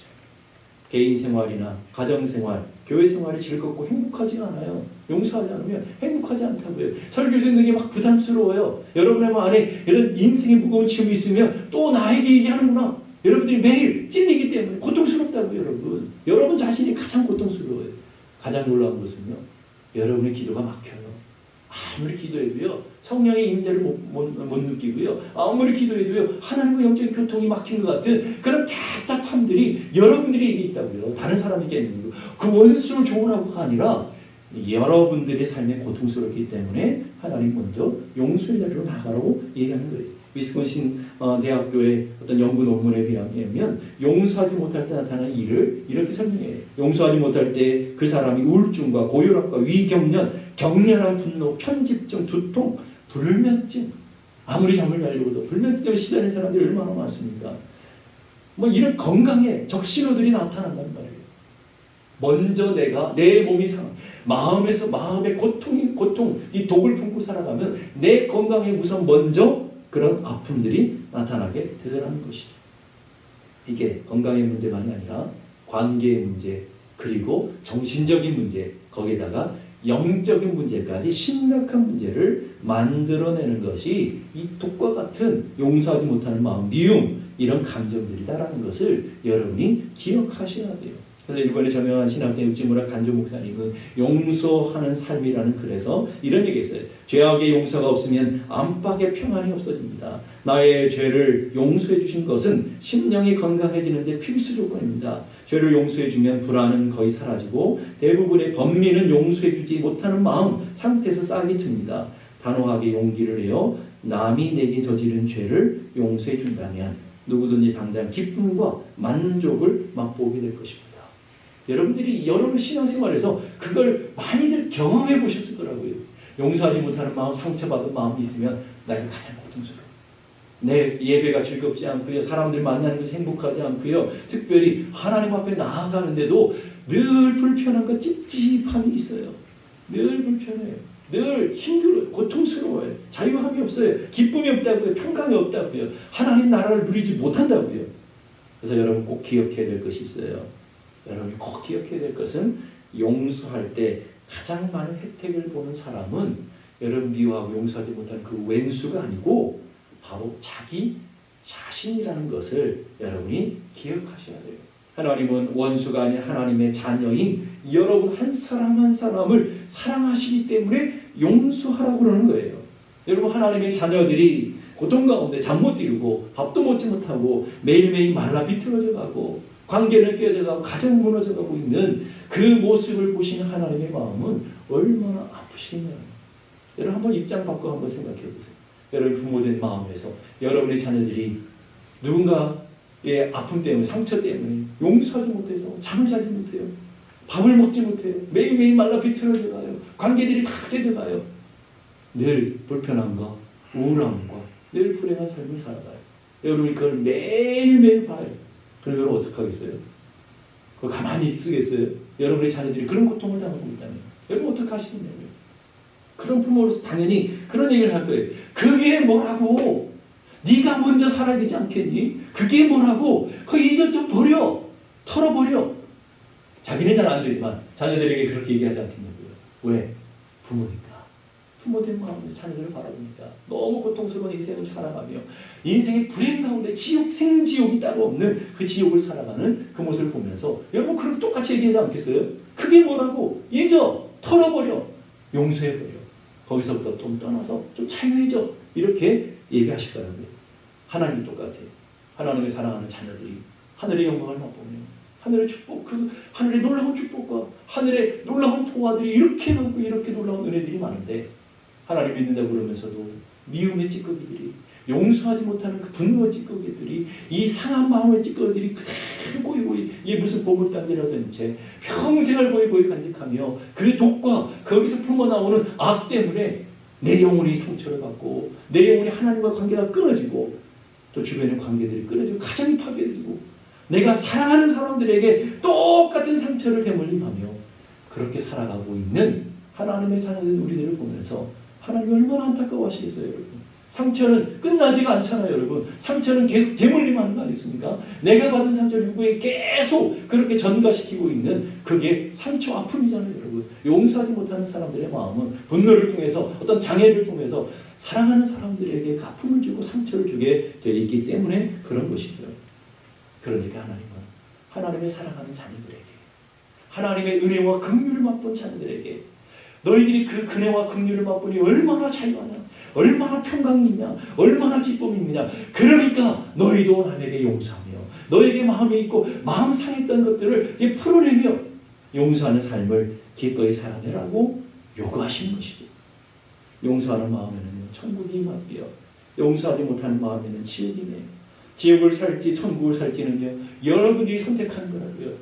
개인 생활이나 가정 생활, 교회 생활이 즐겁고 행복하지 않아요. 용서하지 않으면 행복하지 않다고요. 설교 듣는 게 막 부담스러워요. 여러분의 안에 이런 인생의 무거운 짐이 있으면 또 나에게 얘기하는구나. 여러분들이 매일 찔리기 때문에 고통스럽다고요, 여러분. 여러분 자신이 가장 고통스러워요. 가장 놀라운 것은요. 여러분의 기도가 막혀요. 아무리 기도해도요. 성령의 임재를 못 느끼고요. 아무리 기도해도요. 하나님과 영적인 교통이 막힌 것 같은 그런 답답함들이 여러분들에게 있다고요. 다른 사람에게 있는 거고. 그 원수를 좋으라고가 아니라 여러분들의 삶에 고통스럽기 때문에 하나님 먼저 용서의 자리로 나가라고 얘기하는 거예요. 위스콘신 대학교의 어떤 연구 논문에 비하면 용서하지 못할 때 나타나는 일을 이렇게 설명해요. 용서하지 못할 때 그 사람이 우울증과 고혈압과 위경련, 격렬한 분노, 편집증, 두통, 불면증, 아무리 잠을 자려고도 불면증 때문에 시달리는 사람들이 얼마나 많습니까? 뭐 이런 건강에 적신호들이 나타난단 말이에요. 먼저 내가 내 몸이 마음에서 마음의 고통, 이 독을 품고 살아가면 내 건강에 우선 먼저 그런 아픔들이 나타나게 되더라는 것이죠. 이게 건강의 문제만이 아니라 관계의 문제, 그리고 정신적인 문제, 거기에다가 영적인 문제까지 심각한 문제를 만들어내는 것이 이 독과 같은 용서하지 못하는 마음, 미움, 이런 감정들이다라는 것을 여러분이 기억하셔야 돼요. 그래서 이번에 저명한 신학계 육지무라 간조 목사님은 용서하는 삶이라는 글에서 이런 얘기했어요. 죄악의 용서가 없으면 안팎의 평안이 없어집니다. 나의 죄를 용서해 주신 것은 심령이 건강해지는데 필수 조건입니다. 죄를 용서해 주면 불안은 거의 사라지고 대부분의 범민은 용서해 주지 못하는 마음 상태에서 싹이 틉니다. 단호하게 용기를 내어 남이 내게 저지른 죄를 용서해 준다면 누구든지 당장 기쁨과 만족을 맛보게 될 것입니다. 여러분들이 여러분 신앙생활에서 그걸 많이들 경험해 보셨을 거라고요. 용서하지 못하는 마음, 상처받은 마음이 있으면 나에게 가장 고통스러워. 내 예배가 즐겁지 않고요. 사람들 만나는 것이 행복하지 않고요. 특별히 하나님 앞에 나아가는데도 늘 불편함과 찝찝함이 있어요. 늘 불편해요. 늘 힘들어요. 고통스러워요. 자유함이 없어요. 기쁨이 없다고요. 평강이 없다고요. 하나님 나라를 누리지 못한다고요. 그래서 여러분 꼭 기억해야 될 것이 있어요. 여러분이 꼭 기억해야 될 것은 용서할 때 가장 많은 혜택을 보는 사람은 여러분 미워하고 용서하지 못한 그 왼수가 아니고 바로 자기 자신이라는 것을 여러분이 기억하셔야 돼요. 하나님은 원수가 아닌 하나님의 자녀인 여러분 한 사람 한 사람을 사랑하시기 때문에 용서하라고 그러는 거예요. 여러분 하나님의 자녀들이 고통 가운데 잠 못 이루고 밥도 먹지 못하고 매일매일 말라 비틀어져 가고 관계는 깨져가고 가정 무너져가고 있는 그 모습을 보시는 하나님의 마음은 얼마나 아프시겠냐요. 여러분 한번 입장 바꿔 한번 생각해 보세요. 여러분 부모된 마음에서 여러분의 자녀들이 누군가의 아픔 때문에 상처 때문에 용서하지 못해서 잠을 자지 못해요. 밥을 먹지 못해요. 매일매일 말라 비틀어져 가요. 관계들이 다 깨져가요. 늘 불편함과 우울함과 늘 불행한 삶을 살아가요. 여러분이 그걸 매일매일 봐요. 그럼 여러분 어떻게 하겠어요? 그거 가만히 있으겠어요? 여러분의 자녀들이 그런 고통을 당하고 있다면 여러분 어떻게 하시겠냐고요? 그런 부모로서 당연히 그런 얘기를 할 거예요. 그게 뭐라고? 네가 먼저 살아야 되지 않겠니? 그게 뭐라고? 그거 이제 좀 버려. 털어버려. 자기는 잘 안 되지만 자녀들에게 그렇게 얘기하지 않겠냐고요. 왜? 부모니까. 부모된 마음으로 자녀들을 바라보니까 너무 고통스러운 인생을 살아가며 인생의 불행 가운데 지옥, 생지옥이 따로 없는 그 지옥을 살아가는 그 모습을 보면서 여러분 그렇게 똑같이 얘기하지 않겠어요? 그게 뭐라고? 잊어, 털어버려, 용서해버려. 거기서부터 좀 떠나서 좀 자유해져. 이렇게 얘기하실 거라고요. 하나님이 똑같아요. 하나님의 사랑하는 자녀들이 하늘의 영광을 맛보며 하늘의 축복, 그 하늘의 놀라운 축복과 하늘의 놀라운 도화들이 이렇게 많고 이렇게 놀라운 은혜들이 많은데 하나님 믿는다고 그러면서도 미움의 찌꺼기들이 용서하지 못하는 그 분노의 찌꺼기들이 이 상한 마음의 찌꺼기들이 그대로 고이고이 이게 무슨 보물단지라든 채 평생을 고이고이 간직하며 그 독과 거기서 품어나오는 악 때문에 내 영혼이 상처를 받고 내 영혼이 하나님과 관계가 끊어지고 또 주변의 관계들이 끊어지고 가정이 파괴되고 내가 사랑하는 사람들에게 똑같은 상처를 대물림하며 그렇게 살아가고 있는 하나님의 자녀된 우리들을 보면서 하나님이 얼마나 안타까워하시겠어요, 여러분. 상처는 끝나지가 않잖아요, 여러분. 상처는 계속 대물림하는 거 아니겠습니까? 내가 받은 상처를 누구에게 계속 그렇게 전가시키고 있는 그게 상처 아픔이잖아요, 여러분. 용서하지 못하는 사람들의 마음은 분노를 통해서 어떤 장애를 통해서 사랑하는 사람들에게 아픔을 주고 상처를 주게 되어 있기 때문에 그런 것이죠. 그러니까 하나님은 하나님의 사랑하는 자녀들에게 하나님의 은혜와 긍휼을 맛본 자녀들에게 너희들이 그 은혜와 긍휼을 맛보니 얼마나 자유하냐, 얼마나 평강이 있냐, 얼마나 기쁨이 있느냐. 그러니까 너희도 남에게 용서하며 너에게 마음이 있고 마음 상했던 것들을 풀어내며 용서하는 삶을 기꺼이 살아내라고 요구하시는 것이죠. 용서하는 마음에는 천국이 임하고요. 용서하지 못하는 마음에는 지옥이네요. 지옥을 살지 천국을 살지는요, 여러분이 선택하는 거라고요.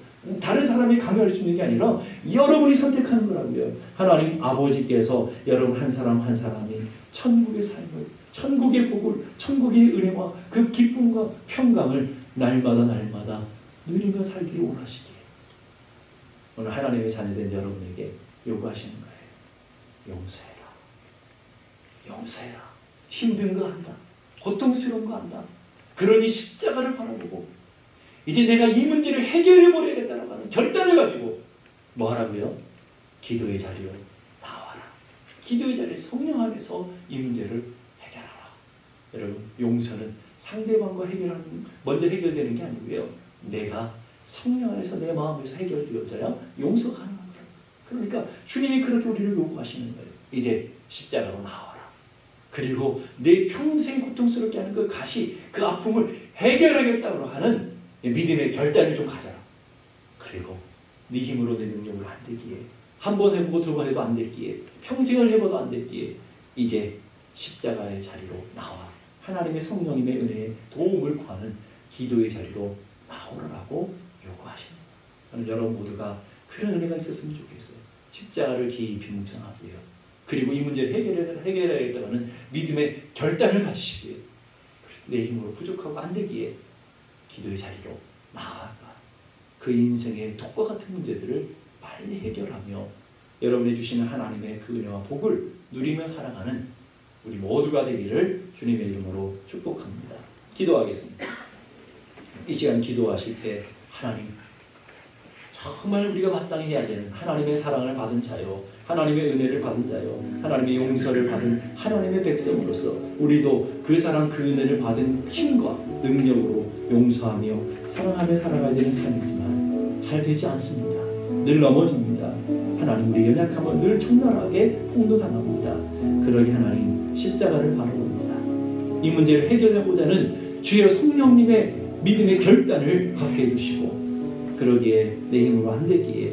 다른 사람이 강요할 수 있는 게 아니라 여러분이 선택하는 거라고요. 하나님 아버지께서 여러분 한 사람 한 사람이 천국의 삶을, 천국의 복을, 천국의 은혜와 그 기쁨과 평강을 날마다 누리며 살기를 원하시기에 오늘 하나님의 자녀된 여러분에게 요구하시는 거예요. 용서해라. 힘든 거 한다. 고통스러운 거 한다. 그러니 십자가를 바라보고 이제 내가 이 문제를 해결해 버려야겠다라고 하는 결단을 가지고 뭐 하라고요? 기도의 자리로 나와라. 기도의 자리에 성령 안에서 이 문제를 해결하라. 여러분, 용서는 상대방과 먼저 해결되는 게 아니고요. 내가 성령 안에서 내 마음에서 해결되어져야 용서가 가능한 거예요. 그러니까 주님이 그렇게 우리를 요구하시는 거예요. 이제 십자가로 나와라. 그리고 내 평생 고통스럽게 하는 그 가시, 그 아픔을 해결하겠다고 하는 믿음의 결단을 좀 가져라. 그리고 네 힘으로 내 능력으로 안 되기에, 한 번 해보고 두 번 해도 안 되기에, 평생을 해봐도 안 되기에 이제 십자가의 자리로 나와 하나님의 성령님의 은혜에 도움을 구하는 기도의 자리로 나오라고 요구하십니다. 저는 여러분 모두가 그런 은혜가 있었으면 좋겠어요. 십자가를 깊이 묵상하고요. 그리고 이 문제를 해결해야겠다는 믿음의 결단을 가지시기에, 내 힘으로 부족하고 안 되기에 기도의 자리로 나아가 그 인생의 독과 같은 문제들을 빨리 해결하며 여러분이 주시는 하나님의 그 은혜와 복을 누리며 살아가는 우리 모두가 되기를 주님의 이름으로 축복합니다. 기도하겠습니다. 이 시간 기도하실 때 하나님, 정말 우리가 마땅히 해야 되는 하나님의 사랑을 받은 자요, 하나님의 은혜를 받은 자요, 하나님의 용서를 받은 하나님의 백성으로서 우리도 그 사랑 그 은혜를 받은 힘과 능력으로 용서하며 사랑하며 살아가야 되는 삶이지만 잘 되지 않습니다. 늘 넘어집니다. 하나님, 우리 연약함은 늘 적나라하게 폭로당합니다. 그러기 하나님, 십자가를 바라봅니다. 이 문제를 해결하고자 하는 주의 성령님의 믿음의 결단을 갖게 해주시고, 그러기에 내 힘으로 안 되기에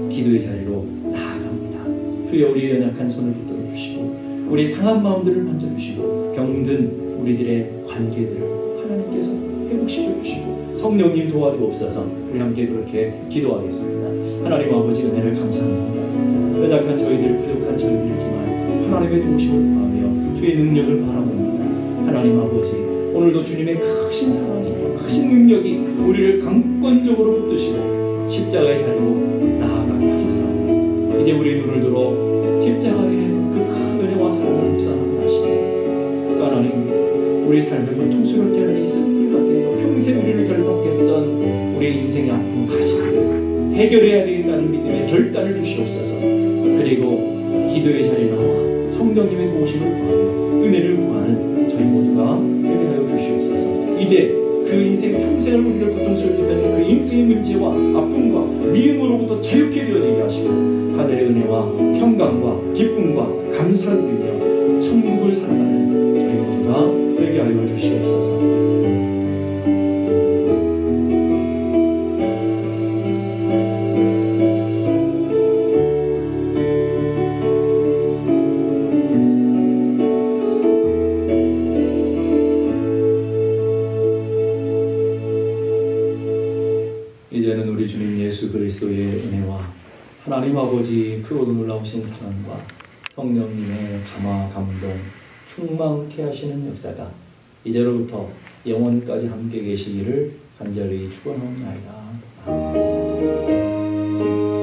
기도의 자리로 나아갑니다. 주여, 우리의 연약한 손을 붙들어 주시고 우리 상한 마음들을 만져주시고 병든 우리들의 관계들을 하나님께서 회복시켜 주시고 성령님 도와주옵소서. 우리 함께 그렇게 기도하겠습니다. 하나님 아버지, 은혜를 감사합니다. 연약한 저희들, 부족한 저희들이지만 하나님의 도우심을 구하며 주의 능력을 바라봅니다. 하나님 아버지, 오늘도 주님의 크신 사랑이, 크신 능력이 우리를 강권적으로 붙드시고 십자가의 자리로 나아가게 하셨사오니 이제 우리 눈을 들어 십자가의 그 큰 은혜와 사랑을 묵상하게 하시고, 하나님, 우리 삶을 고통스럽게 하는 이 쓴뿌리 같은 거, 평생 우리를 결박했던 우리의 인생의 아픔 가시를 해결해야 되겠다는 믿음의 결단을 주시옵소서. 그리고 기도의 자리에 나와 성령님의 도우심을 구하며 은혜를 구하는 저희 모두가 되게 하여 주시옵소서. 이제 그 인생 평생을 우리를 고통스럽게 하는 그 인생의 문제와 아픔과 미움으로부터 자유케 되어지게 하시고 하늘의 은혜와 평강과 기쁨과 감사를 누리며 천국을 살아가는 저희 모두가 되게 하여 주시옵소서. 이제는 우리 주님 예수 그리스도의 은혜와 하나님 아버지 그 놀라우신 사랑과 성령님의 감화 감동 충만케 하시는 역사가 이제로부터 영원까지 함께 계시기를 간절히 축원하옵나이다. 아멘.